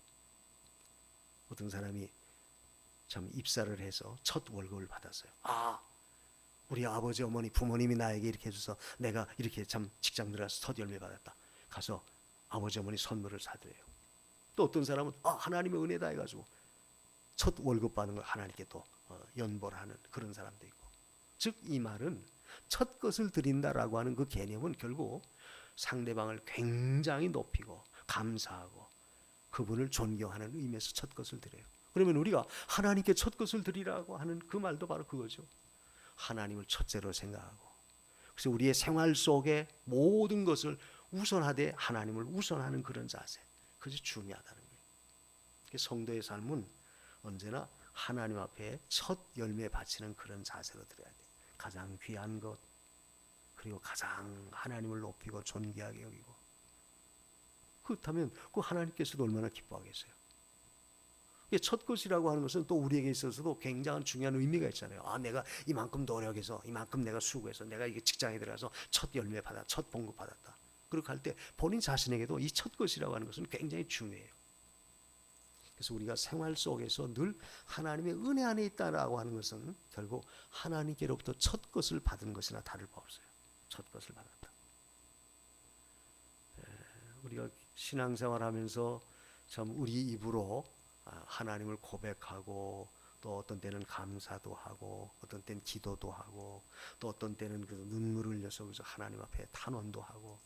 어떤 사람이 참 입사를 해서 첫 월급을 받았어요. 우리 아버지 어머니 부모님이 나에게 이렇게 해줘서 내가 이렇게 참 직장 들어가서 첫 열매 받았다. 가서 아버지 어머니 선물을 사드려요. 또 어떤 사람은 하나님의 은혜다 해가지고 첫 월급 받는 걸 하나님께 또 연보를 하는 그런 사람도 있고. 즉 이 말은 첫 것을 드린다라고 하는 그 개념은 결국 상대방을 굉장히 높이고 감사하고 그분을 존경하는 의미에서 첫 것을 드려요. 그러면 우리가 하나님께 첫 것을 드리라고 하는 그 말도 바로 그거죠. 하나님을 첫째로 생각하고, 그래서 우리의 생활 속에 모든 것을 우선하되 하나님을 우선하는 그런 자세, 그것이 중요하다는 거예요. 성도의 삶은 언제나 하나님 앞에 첫 열매 바치는 그런 자세로 드려야 돼요. 가장 귀한 것, 그리고 가장 하나님을 높이고 존귀하게 여기고. 그렇다면 그 하나님께서도 얼마나 기뻐하겠어요. 첫 것이라고 하는 것은 또 우리에게 있어서도 굉장한 중요한 의미가 있잖아요. 내가 이만큼 노력해서, 이만큼 내가 수고해서, 내가 이게 직장에 들어가서 첫 열매 받아, 첫 봉급 받았다. 그렇게 할 때 본인 자신에게도 이 첫 것이라고 하는 것은 굉장히 중요해요. 그래서 우리가 생활 속에서 늘 하나님의 은혜 안에 있다라고 하는 것은 결국 하나님께로부터 첫 것을 받은 것이나 다를 바 없어요. 첫 것을 받았다. 우리가 신앙생활하면서 참 우리 입으로 하나님을 고백하고 또 어떤 때는 감사도 하고 어떤 때는 기도도 하고 또 어떤 때는 그 눈물을 흘려서 그래서 하나님 앞에 탄원도 하고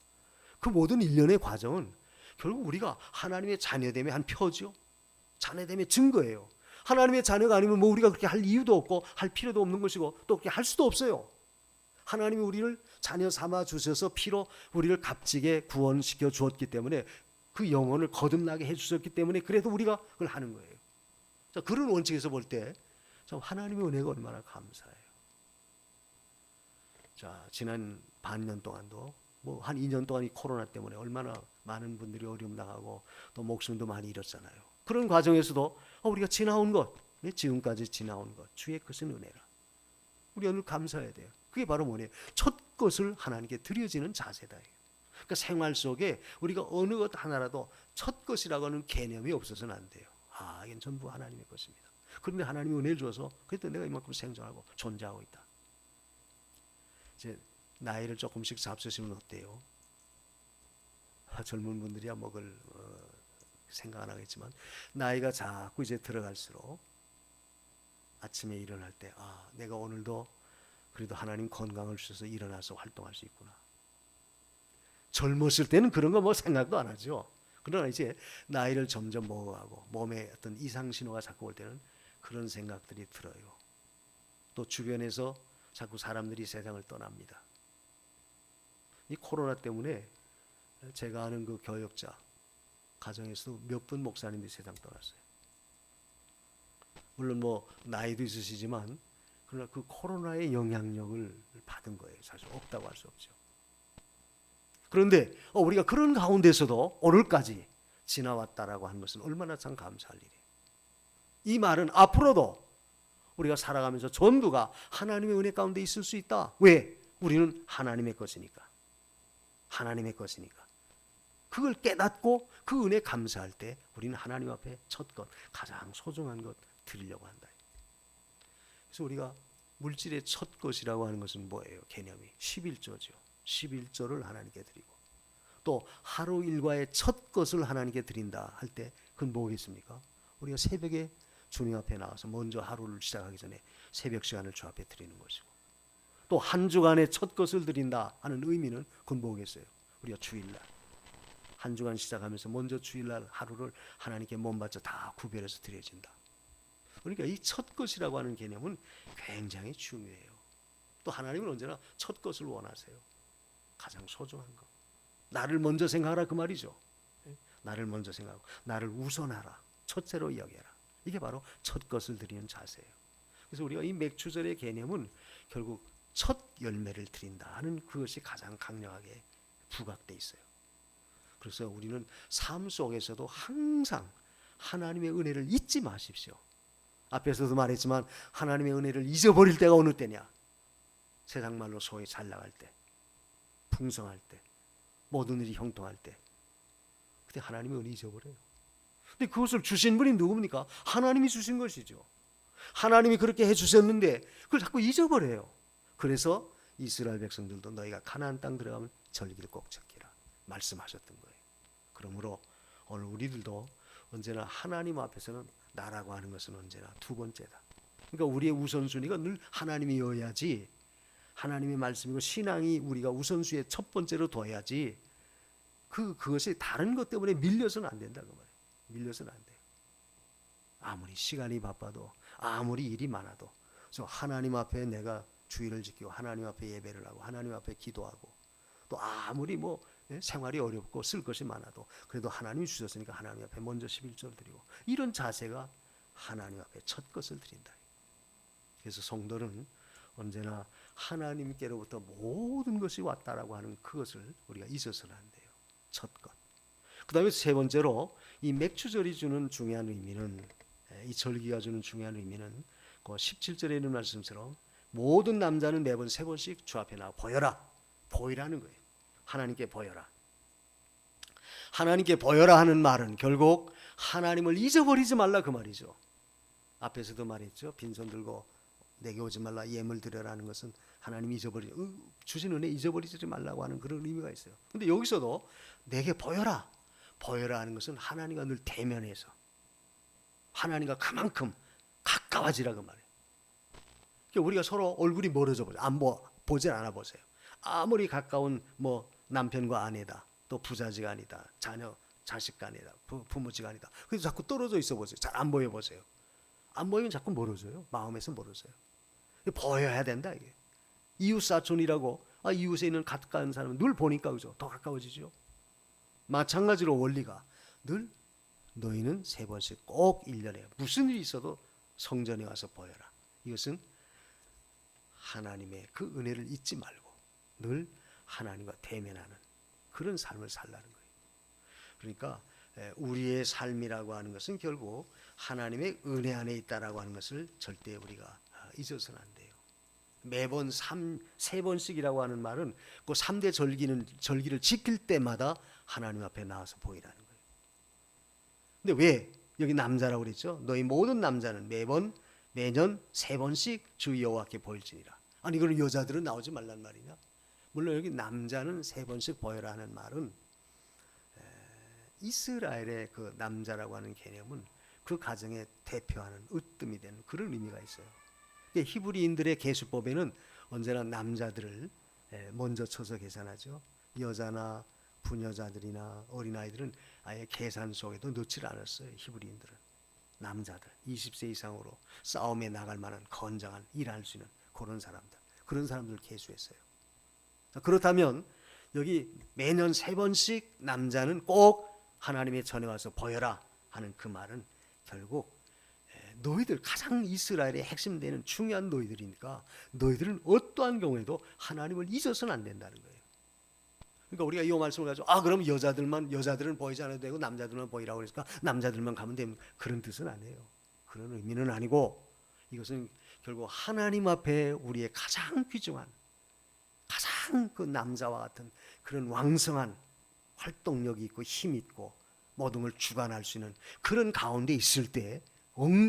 그 모든 일련의 과정은 결국 우리가 하나님의 자녀됨의 한 표죠. 자녀됨의 증거예요. 하나님의 자녀가 아니면 뭐 우리가 그렇게 할 이유도 없고 할 필요도 없는 것이고 또 그렇게 할 수도 없어요. 하나님이 우리를 자녀 삼아 주셔서 피로 우리를 값지게 구원시켜 주었기 때문에 그 영혼을 거듭나게 해주셨기 때문에 그래도 우리가 그걸 하는 거예요. 자, 그런 원칙에서 볼 때 참 하나님의 은혜가 얼마나 감사해요. 자, 지난 반년 동안도 뭐 한 2년 동안 이 코로나 때문에 얼마나 많은 분들이 어려움 당하고 또 목숨도 많이 잃었잖아요. 그런 과정에서도 우리가 지나온 것, 지금까지 지나온 것, 주의 크신 은혜라. 우리가 늘 감사해야 돼요. 그게 바로 뭐냐? 첫 것을 하나님께 드려지는 자세다. 그러니까 생활 속에 우리가 어느 것 하나라도 첫 것이라고 하는 개념이 없어서는 안 돼요. 이건 전부 하나님의 것입니다. 그런데 하나님이 은혜를 줘서 그래도 내가 이만큼 생존하고 존재하고 있다. 이제 나이를 조금씩 잡수시면 어때요? 젊은 분들이야 뭐 그걸 생각 안 하겠지만 나이가 자꾸 이제 들어갈수록 아침에 일어날 때 내가 오늘도 그래도 하나님 건강을 주셔서 일어나서 활동할 수 있구나. 젊었을 때는 그런 거 뭐 생각도 안 하죠. 그러나 이제 나이를 점점 먹어가고 몸에 어떤 이상 신호가 자꾸 올 때는 그런 생각들이 들어요. 또 주변에서 자꾸 사람들이 세상을 떠납니다. 이 코로나 때문에 제가 아는 그 교역자 가정에서도 몇 분 목사님들이 세상 떠났어요. 물론 뭐 나이도 있으시지만 그러나 그 코로나의 영향력을 받은 거예요. 사실 없다고 할 수 없죠. 그런데 우리가 그런 가운데서도 오늘까지 지나왔다라고 하는 것은 얼마나 참 감사할 일이에요. 이 말은 앞으로도 우리가 살아가면서 전부가 하나님의 은혜 가운데 있을 수 있다. 왜? 우리는 하나님의 것이니까. 하나님의 것이니까. 그걸 깨닫고 그 은혜 감사할 때 우리는 하나님 앞에 첫 것, 가장 소중한 것 드리려고 한다. 그래서 우리가 물질의 첫 것이라고 하는 것은 뭐예요? 개념이 11조죠. 11조를 하나님께 드리고 또 하루 일과의 첫 것을 하나님께 드린다 할 때 그건 뭐겠습니까? 우리가 새벽에 주님 앞에 나와서 먼저 하루를 시작하기 전에 새벽 시간을 주 앞에 드리는 것이고 또 한 주간의 첫 것을 드린다 하는 의미는 그건 뭐겠어요? 우리가 주일날 한 주간 시작하면서 먼저 주일날 하루를 하나님께 몸 바쳐 다 구별해서 드려진다. 그러니까 이 첫 것이라고 하는 개념은 굉장히 중요해요. 또 하나님은 언제나 첫 것을 원하세요. 가장 소중한 것. 나를 먼저 생각하라 그 말이죠. 나를 먼저 생각하고 나를 우선하라. 첫째로 여겨라. 이게 바로 첫 것을 드리는 자세예요. 그래서 우리가 이 맥주절의 개념은 결국 첫 열매를 드린다 하는 그것이 가장 강력하게 부각되어 있어요. 그래서 우리는 삶 속에서도 항상 하나님의 은혜를 잊지 마십시오. 앞에서도 말했지만 하나님의 은혜를 잊어버릴 때가 어느 때냐? 세상 말로 소위 잘 나갈 때, 풍성할 때, 모든 일이 형통할 때, 그때 하나님의 은혜 잊어버려요. 근데 그것을 주신 분이 누굽니까? 하나님이 주신 것이죠. 하나님이 그렇게 해주셨는데 그걸 자꾸 잊어버려요. 그래서 이스라엘 백성들도 너희가 가나안 땅 들어가면 절기를 꼭 지키라 말씀하셨던 거예요. 그러므로 오늘 우리들도 언제나 하나님 앞에서는 나라고 하는 것은 언제나 두 번째다. 그러니까 우리의 우선순위가 늘 하나님이어야지, 하나님의 말씀이고 신앙이 우리가 우선순위에 첫 번째로 둬야지 그것이 다른 것 때문에 밀려서는 안 된다 그 말이에요. 밀려서는 안 돼요. 아무리 시간이 바빠도 아무리 일이 많아도 그래서 하나님 앞에 내가 주의를 지키고 하나님 앞에 예배를 하고 하나님 앞에 기도하고 또 아무리 뭐 생활이 어렵고 쓸 것이 많아도 그래도 하나님이 주셨으니까 하나님 앞에 먼저 11조를 드리고 이런 자세가 하나님 앞에 첫 것을 드린다. 그래서 성도는 언제나 하나님께로부터 모든 것이 왔다라고 하는 그것을 우리가 잊어서는 안 돼요. 첫 것. 그 다음에 세 번째로 이 맥주절이 주는 중요한 의미는, 이 절기가 주는 중요한 의미는 그 17절에 있는 말씀처럼 모든 남자는 매번 세 번씩 주 앞에 나와 보여라. 보이라는 거예요. 하나님께 보여라. 하나님께 보여라 하는 말은 결국 하나님을 잊어버리지 말라 그 말이죠. 앞에서도 말했죠. 빈손 들고 내게 오지 말라 예물 드려라는 것은 하나님 주신 은혜 잊어버리지 말라고 하는 그런 의미가 있어요. 근데 여기서도 내게 보여라 하는 것은 하나님과 늘 대면해서 하나님과 그만큼 가까워지라 그 말이에요. 그러니까 우리가 서로 얼굴이 멀어져 보죠. 보질 않아 보세요. 아무리 가까운 남편과 아내다, 또 부자지가 아니다, 자식가 아니다, 부모지가 아니다. 그래서 자꾸 떨어져 있어 보세요. 잘 안 보여 보세요. 안 보이면 자꾸 멀어져요. 마음에서 멀어져요. 보여야 된다 이게. 이웃 사촌이라고 이웃에 있는 가까운 사람은 늘 보니까 그죠? 더 가까워지죠. 마찬가지로 원리가 늘 너희는 3번씩 꼭 1년에 무슨 일이 있어도 성전에 와서 보여라. 이것은 하나님의 그 은혜를 잊지 말고 늘 하나님과 대면하는 그런 삶을 살라는 거예요. 그러니까 우리의 삶이라고 하는 것은 결국 하나님의 은혜 안에 있다라고 하는 것을 절대 우리가 잊어서는 안 돼요. 매번 3번씩이라고 하는 말은 그 3대 절기를 지킬 때마다 하나님 앞에 나와서 보이라는 거예요. 근데 왜 여기 남자라고 그랬죠? 너희 모든 남자는 매년 3번씩 주 여호와께 보일지니라. 아니 그럼 여자들은 나오지 말란 말이냐? 물론 여기 남자는 3번씩 보여라 하는 말은 이스라엘의 그 남자라고 하는 개념은 그 가정에 대표하는 으뜸이 되는 그런 의미가 있어요. 히브리인들의 계수법에는 언제나 남자들을 먼저 쳐서 계산하죠. 여자나 부녀자들이나 어린아이들은 아예 계산 속에도 넣지를 않았어요. 히브리인들은 남자들 20세 이상으로 싸움에 나갈 만한 건장한 일할 수 있는 그런 사람들 계수했어요. 그렇다면 여기 매년 3번씩 남자는 꼭 하나님의 전에 와서 보여라 하는 그 말은 결국 너희들 가장 이스라엘의 핵심되는 중요한 너희들이니까 너희들은 어떠한 경우에도 하나님을 잊어서는 안 된다는 거예요. 그러니까 우리가 이 말씀을 가지고 그럼 여자들은 보이지 않아도 되고 남자들만 보이라고 그러니까 남자들만 가면 되는 그런 뜻은 아니에요. 그런 의미는 아니고 이것은 결국 하나님 앞에 우리의 가장 귀중한 가장 그 남자와 같은 그런 왕성한 활동력이 있고 힘 있고 모든 걸 주관할 수 있는 그런 가운데 있을 때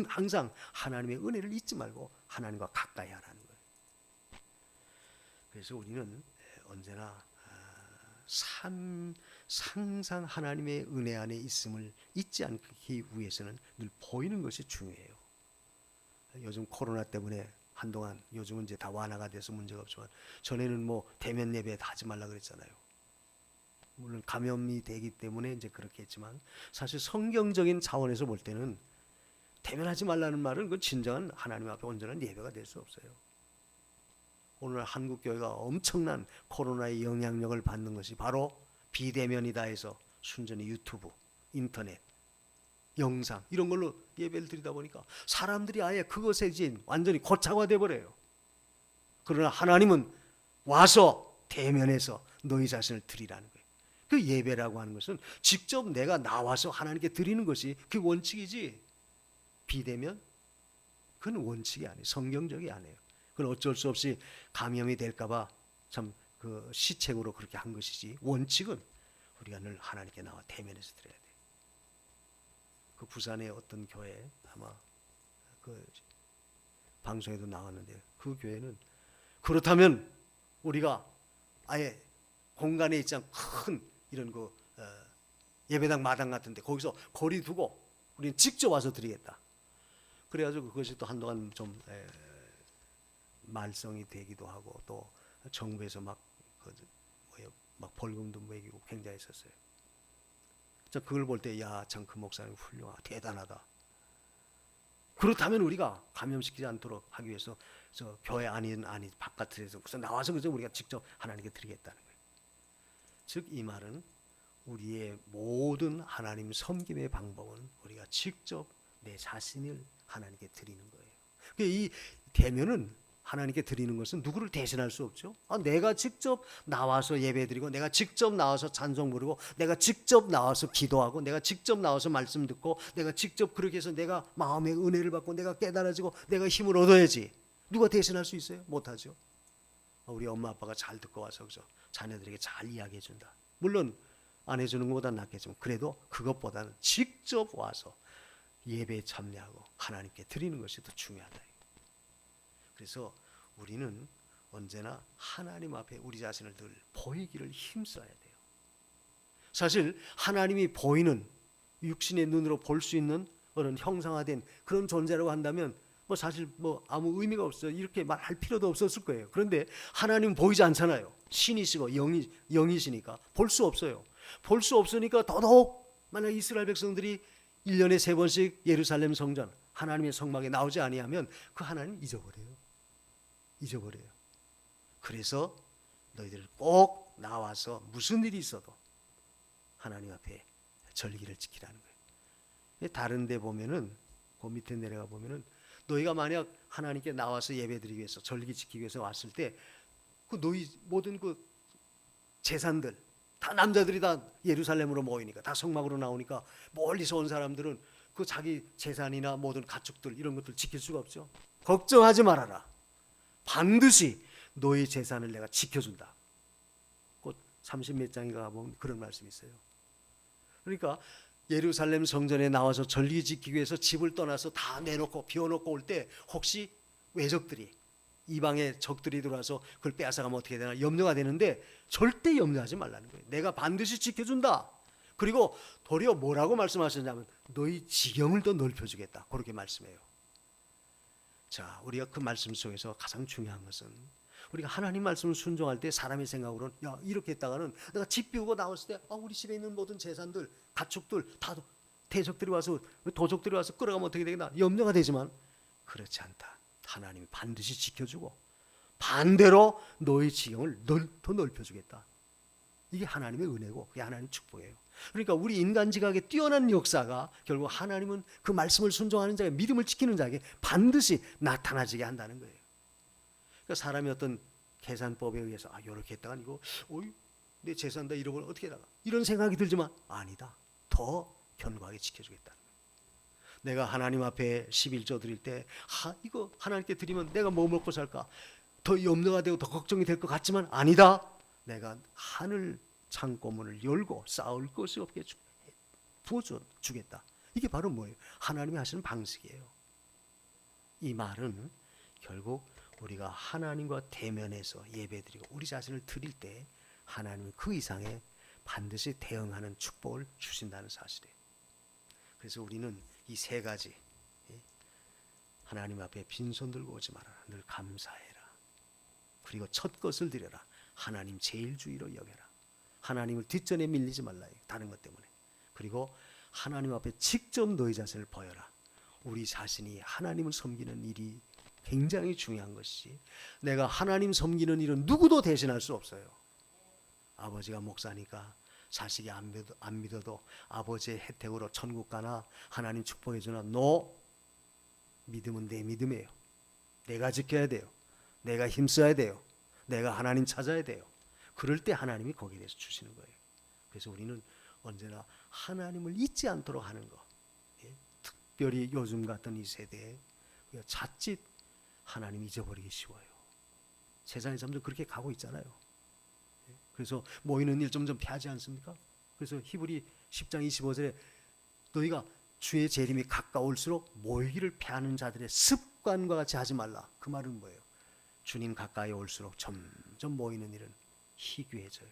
항상 하나님의 은혜를 잊지 말고 하나님과 가까이 하라는 거예요. 그래서 우리는 언제나 항상 하나님의 은혜 안에 있음을 잊지 않기 위해서는 늘 보이는 것이 중요해요. 요즘 코로나 때문에 한동안 요즘은 이제 다 완화가 돼서 문제가 없지만 전에는 대면 예배 다 하지 말라 그랬잖아요. 물론 감염이 되기 때문에 이제 그렇게 했지만 사실 성경적인 차원에서 볼 때는 대면하지 말라는 말은 그 진정한 하나님 앞에 온전한 예배가 될 수 없어요. 오늘 한국 교회가 엄청난 코로나의 영향력을 받는 것이 바로 비대면이다 해서 순전히 유튜브, 인터넷, 영상 이런 걸로 예배를 드리다 보니까 사람들이 아예 그것에 완전히 고착화돼 버려요. 그러나 하나님은 와서 대면해서 너희 자신을 드리라는 거예요. 그 예배라고 하는 것은 직접 내가 나와서 하나님께 드리는 것이 그 원칙이지 비대면 그건 원칙이 아니에요. 성경적이 아니에요. 그건 어쩔 수 없이 감염이 될까봐 참 그 시책으로 그렇게 한 것이지 원칙은 우리가 늘 하나님께 나와 대면해서 드려야 돼요. 그 부산의 어떤 교회 아마 그 방송에도 나왔는데 그 교회는 그렇다면 우리가 아예 공간에 있지 않고 큰 이런 그 예배당 마당 같은데 거기서 거리 두고 우리는 직접 와서 드리겠다. 그래가지고 그것이 또 한동안 좀 말썽이 되기도 하고 또 정부에서 막 벌금도 매기고 굉장히 했었어요. 저 그걸 볼 때 참 그 목사님 훌륭하다, 대단하다. 그렇다면 우리가 감염시키지 않도록 하기 위해서 저 교회 아니 바깥에서 나와서 그저 우리가 직접 하나님께 드리겠다는 거예요. 즉 이 말은 우리의 모든 하나님 섬김의 방법은 우리가 직접 내 자신을 하나님께 드리는 거예요. 이 대면은 하나님께 드리는 것은 누구를 대신할 수 없죠. 내가 직접 나와서 예배드리고 내가 직접 나와서 찬송 부르고 내가 직접 나와서 기도하고 내가 직접 나와서 말씀 듣고 내가 직접 그렇게 해서 내가 마음의 은혜를 받고 내가 깨달아지고 내가 힘을 얻어야지. 누가 대신할 수 있어요? 못하죠. 우리 엄마 아빠가 잘 듣고 와서 그죠? 자녀들에게 잘 이야기해 준다. 물론 안 해주는 것보다 낫겠지만 그래도 그것보다는 직접 와서 예배에 참여하고 하나님께 드리는 것이 더 중요하다. 그래서 우리는 언제나 하나님 앞에 우리 자신을 늘 보이기를 힘써야 돼요. 사실 하나님이 보이는 육신의 눈으로 볼 수 있는 그런 형상화된 그런 존재라고 한다면 사실 아무 의미가 없어요. 이렇게 말할 필요도 없었을 거예요. 그런데 하나님은 보이지 않잖아요. 신이시고 영이시니까 볼 수 없어요. 볼 수 없으니까 더더욱 만약 이스라엘 백성들이 1년에 3번씩 예루살렘 성전 하나님의 성막에 나오지 아니하면 그 하나님 잊어버려요. 그래서 너희들 꼭 나와서 무슨 일이 있어도 하나님 앞에 절기를 지키라는 거예요. 다른 데 보면은 그 밑에 내려가 보면은 너희가 만약 하나님께 나와서 예배드리기 위해서 절기 지키기 위해서 왔을 때 그 너희 모든 그 재산들 다 남자들이 다 예루살렘으로 모이니까 다 성막으로 나오니까 멀리서 온 사람들은 그 자기 재산이나 모든 가축들 이런 것들 지킬 수가 없죠. 걱정하지 말아라. 반드시 너희 재산을 내가 지켜준다. 곧 30몇 장인가 보면 그런 말씀이 있어요. 그러니까 예루살렘 성전에 나와서 절기 지키기 위해서 집을 떠나서 다 내놓고 비워놓고 올 때 혹시 외적들이 이방의 적들이 들어와서 그걸 빼앗아가면 어떻게 되나 염려가 되는데 절대 염려하지 말라는 거예요. 내가 반드시 지켜준다. 그리고 도리어 뭐라고 말씀하셨냐면 너희 지경을 더 넓혀주겠다. 그렇게 말씀해요. 자, 우리가 그 말씀 속에서 가장 중요한 것은 우리가 하나님 말씀을 순종할 때 사람의 생각으로는 야 이렇게 했다가는 내가 집 비우고 나왔을 때 우리 집에 있는 모든 재산들 가축들 다 대적들이 와서 도적들이 와서 끌어가면 어떻게 되겠나 염려가 되지만 그렇지 않다. 하나님이 반드시 지켜주고 반대로 너희 지경을 더 넓혀주겠다. 이게 하나님의 은혜고 그게 하나님의 축복이에요. 그러니까 우리 인간 지각에 뛰어난 역사가 결국 하나님은 그 말씀을 순종하는 자에게 믿음을 지키는 자에게 반드시 나타나지게 한다는 거예요. 그러니까 사람이 어떤 계산법에 의해서 이렇게 했다가 이거 내 재산 다 잃어버리면 어떻게 나가 이런 생각이 들지만 아니다. 더 견고하게 지켜주겠다는 거예요. 내가 하나님 앞에 11조 드릴 때 이거 하나님께 드리면 내가 뭐 먹고 살까 더 염려가 되고 더 걱정이 될 것 같지만 아니다. 내가 하늘 창고문을 열고 쌓을 것이 없게 부어주겠다. 이게 바로 뭐예요? 하나님이 하시는 방식이에요. 이 말은 결국 우리가 하나님과 대면해서 예배드리고 우리 자신을 드릴 때 하나님은 그 이상의 반드시 대응하는 축복을 주신다는 사실이에요. 그래서 우리는 이 세 가지 하나님 앞에 빈손 들고 오지 말아라. 늘 감사해라. 그리고 첫 것을 드려라. 하나님 제일주의로 여겨라. 하나님을 뒷전에 밀리지 말라. 다른 것 때문에. 그리고 하나님 앞에 직접 너희 자신을 보여라. 우리 자신이 하나님을 섬기는 일이 굉장히 중요한 것이지 내가 하나님 섬기는 일은 누구도 대신할 수 없어요. 아버지가 목사니까 자식이 안 믿어도 아버지의 혜택으로 천국 가나 하나님 축복해 주나 믿음은 내 믿음이에요. 내가 지켜야 돼요. 내가 힘써야 돼요. 내가 하나님 찾아야 돼요. 그럴 때 하나님이 거기에 대해서 주시는 거예요. 그래서 우리는 언제나 하나님을 잊지 않도록 하는 거. 특별히 요즘 같은 이 세대에 자칫 하나님 잊어버리기 쉬워요. 세상이 점점 그렇게 가고 있잖아요. 그래서 모이는 일 점점 피하지 않습니까? 그래서 히브리 10장 25절에 너희가 주의 재림이 가까울수록 모이기를 피하는 자들의 습관과 같이 하지 말라. 그 말은 뭐예요? 주님 가까이 올수록 점점 모이는 일은 희귀해져요.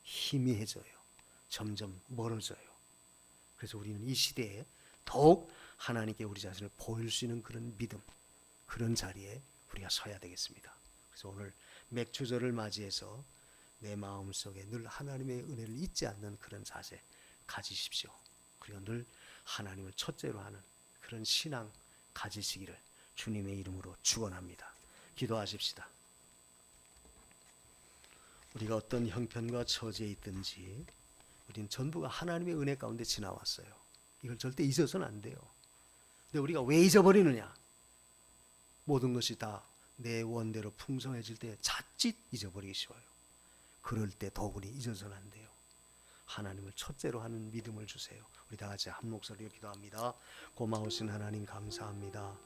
희미해져요. 점점 멀어져요. 그래서 우리는 이 시대에 더욱 하나님께 우리 자신을 보일 수 있는 그런 믿음, 그런 자리에 우리가 서야 되겠습니다. 그래서 오늘 맥주절을 맞이해서 내 마음속에 늘 하나님의 은혜를 잊지 않는 그런 자세 가지십시오. 그리고 늘 하나님을 첫째로 하는 그런 신앙 가지시기를 주님의 이름으로 축원합니다. 기도하십시다. 우리가 어떤 형편과 처지에 있든지 우리는 전부가 하나님의 은혜 가운데 지나왔어요. 이걸 절대 잊어서는 안 돼요. 근데 우리가 왜 잊어버리느냐? 모든 것이 다 내 원대로 풍성해질 때 자칫 잊어버리기 쉬워요. 그럴 때 더욱이 잊어서는 안 돼요. 하나님을 첫째로 하는 믿음을 주세요. 우리 다 같이 한 목소리로 기도합니다. 고마우신 하나님 감사합니다.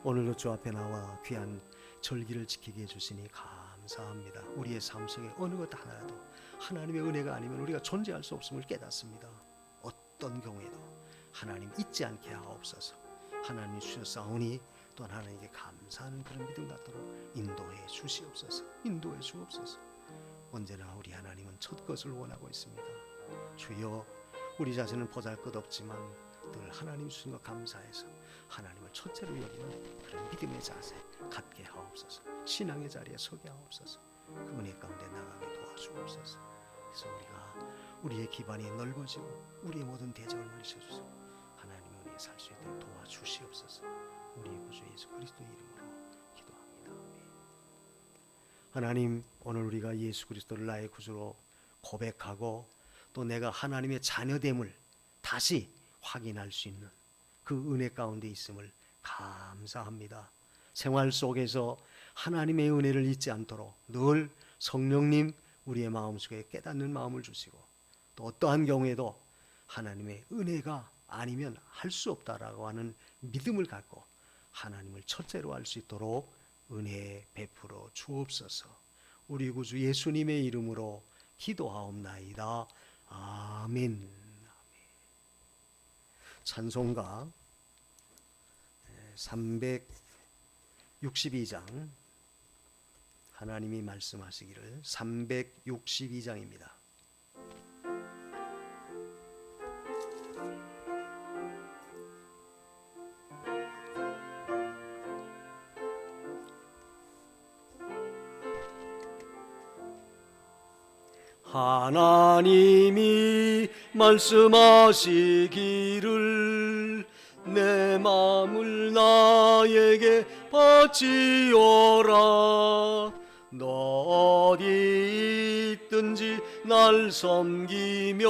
오늘도 주 앞에 나와 귀한 절기를 지키게 해주시니 감사합니다. 감사합니다. 우리의 삶 속에 어느 것 하나라도 하나님의 은혜가 아니면 우리가 존재할 수 없음을 깨닫습니다. 어떤 경우에도 하나님 잊지 않게 하옵소서. 하나님 주셨사오니 또 하나님께 감사하는 그런 믿음 갖도록 인도해 주시옵소서. 인도해 주옵소서. 언제나 우리 하나님은 첫 것을 원하고 있습니다. 주여, 우리 자신은 보잘것없지만 늘 하나님 주신 것 감사해서 하나님을 첫째로 여기는 그런 믿음의 자세 갖게 하옵소서. 신앙의 자리에 서게 하옵소서. 그 은혜 가운데 나가게 도와주옵소서. 그래서 우리의 기반이 넓어지고 우리의 모든 대적을 물리쳐주시고 하나님의 은혜에 살 수 있도록 도와주시옵소서. 우리의 구주 예수 그리스도의 이름으로 기도합니다. 아멘. 하나님, 오늘 우리가 예수 그리스도를 나의 구주로 고백하고 또 내가 하나님의 자녀됨을 다시 확인할 수 있는 그 은혜 가운데 있음을 감사합니다. 생활 속에서 하나님의 은혜를 잊지 않도록 늘 성령님 우리의 마음속에 깨닫는 마음을 주시고 또 어떠한 경우에도 하나님의 은혜가 아니면 할 수 없다라고 하는 믿음을 갖고 하나님을 첫째로 할 수 있도록 은혜 베풀어 주옵소서. 우리 구주 예수님의 이름으로 기도하옵나이다. 아멘. 찬송가 362장 하나님이 말씀하시기를 362장입니다. 하나님이 말씀하시기를 내 마음을 나에게 바치어라. 너 어디 있든지 날 섬기며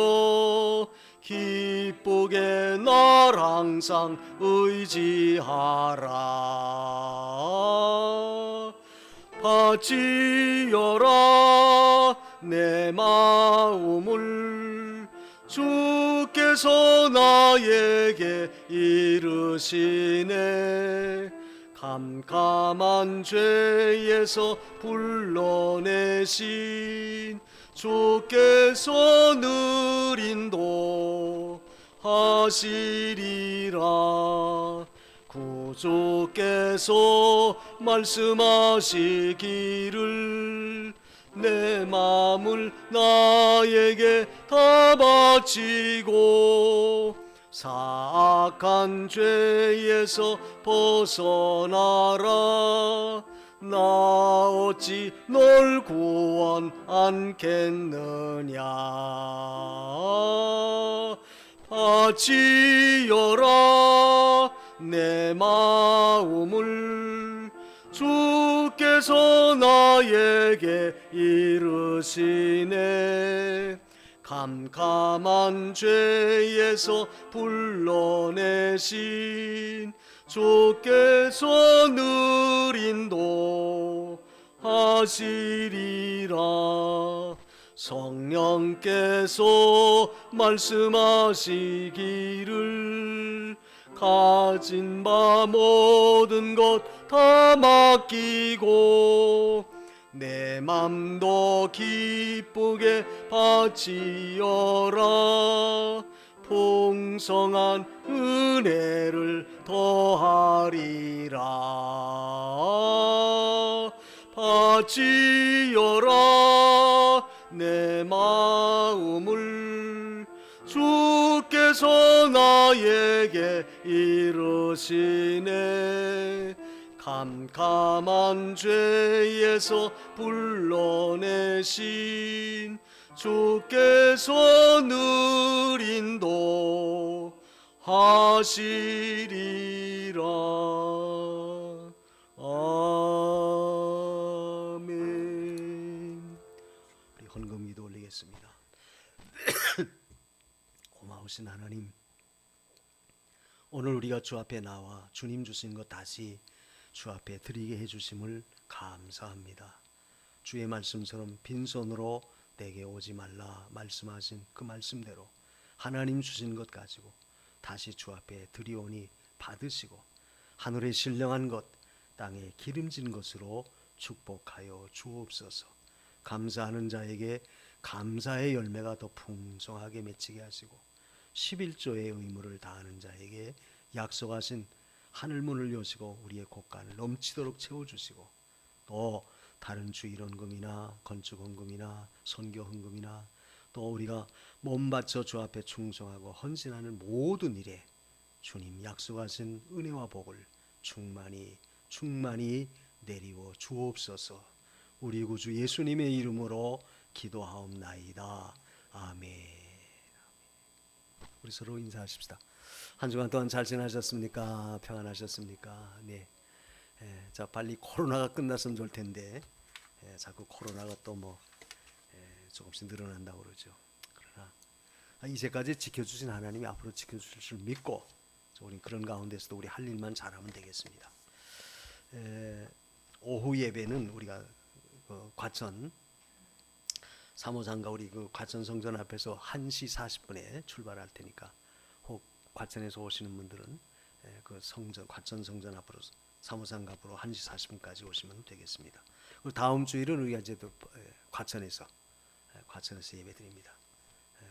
기쁘게 날 항상 의지하라. 바치어라 내 마음을 주께서 나에게 이르시네. 캄캄한 죄에서 불러내신 주께서 늘 인도하시리라. 구주께서 말씀하시기를 내 마음을 나에게 다 바치고 사악한 죄에서 벗어나라. 나 어찌 널 구원 않겠느냐. 바치어라 내 마음을 주께서 나에게 이르시네. 캄캄한 죄에서 불러내신 주께서 늘 인도하시리라. 성령께서 말씀하시기를 가진 바 모든 것 다 맡기고 내 맘도 기쁘게 바치어라. 풍성한 은혜를 더하리라. 바치어라 내 마음을 주께서 나에게 이르시네. 캄캄한 죄에서 불러내신 주께서 늘 인도하시리라. 아멘. 우리 헌금 기도 올리겠습니다. 고마우신 하나님, 오늘 우리가 주 앞에 나와 주님 주신 것 다시 주 앞에 드리게 해주심을 감사합니다. 주의 말씀처럼 빈손으로 내게 오지 말라 말씀하신 그 말씀대로 하나님 주신 것 가지고 다시 주 앞에 드리오니 받으시고 하늘의 신령한 것 땅에 기름진 것으로 축복하여 주옵소서. 감사하는 자에게 감사의 열매가 더 풍성하게 맺히게 하시고 11조의 의무를 다하는 자에게 약속하신 하늘문을 여시고 우리의 곳간을 넘치도록 채워주시고 또 다른 주일헌금이나 건축헌금이나 선교헌금이나 또 우리가 몸 바쳐 주 앞에 충성하고 헌신하는 모든 일에 주님 약속하신 은혜와 복을 충만히 내리워 주옵소서. 우리 구주 예수님의 이름으로 기도하옵나이다. 아멘. 우리 서로 인사하십시다. 한 주간 동안 잘 지나셨습니까? 평안하셨습니까? 네. 자, 빨리 코로나가 끝났으면 좋을 텐데 자꾸 코로나가 또 조금씩 늘어난다고 그러죠. 그러나 이제까지 지켜주신 하나님이 앞으로 지켜주실 줄 믿고 우리 그런 가운데서도 우리 할 일만 잘하면 되겠습니다. 오후 예배는 우리가 과천 사모장과 우리 그 과천 성전 앞에서 1시 40분에 출발할 테니까 혹 과천에서 오시는 분들은 그 성전 과천 성전 앞으로 사모장 앞으로 1시 40분까지 오시면 되겠습니다. 그리고 다음 주일은 우리가 이제 또 과천에서 예배드립니다.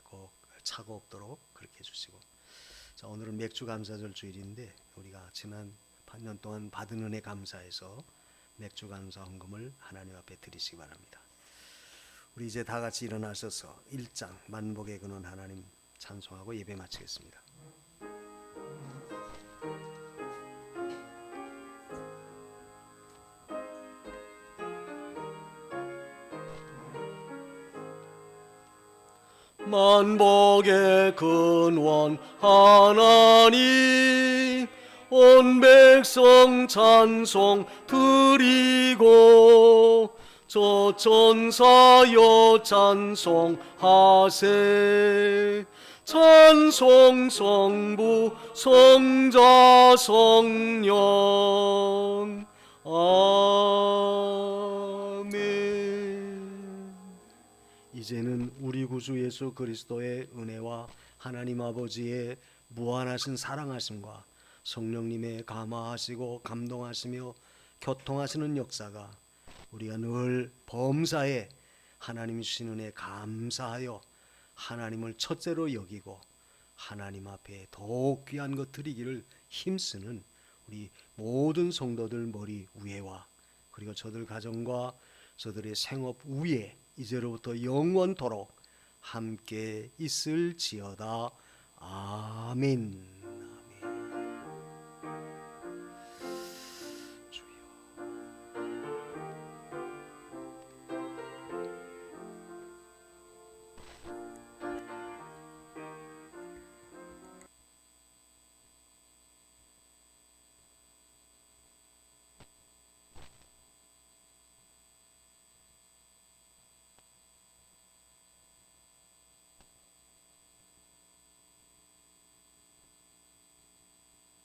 꼭 차고 없도록 그렇게 해주시고. 자, 오늘은 맥주 감사절 주일인데 우리가 지난 반년 동안 받은 은혜 감사해서 맥주 감사 헌금을 하나님 앞에 드리시기 바랍니다. 우리 이제 다 같이 일어나셔서 1장 만복의 근원 하나님 찬송하고 예배 마치겠습니다. 만복의 근원 하나님 온 백성 찬송 드리고 저 천사여 찬송하세 찬송 성부 성자 성령 아멘. 이제는 우리 구주 예수 그리스도의 은혜와 하나님 아버지의 무한하신 사랑하심과 성령님의 감화하시고 감동하시며 교통하시는 역사가 우리가 늘 범사에 하나님 주신 은혜 감사하여 하나님을 첫째로 여기고 하나님 앞에 더욱 귀한 것 드리기를 힘쓰는 우리 모든 성도들 머리 위에와 그리고 저들 가정과 저들의 생업 위에 이제로부터 영원토록 함께 있을지어다. 아멘.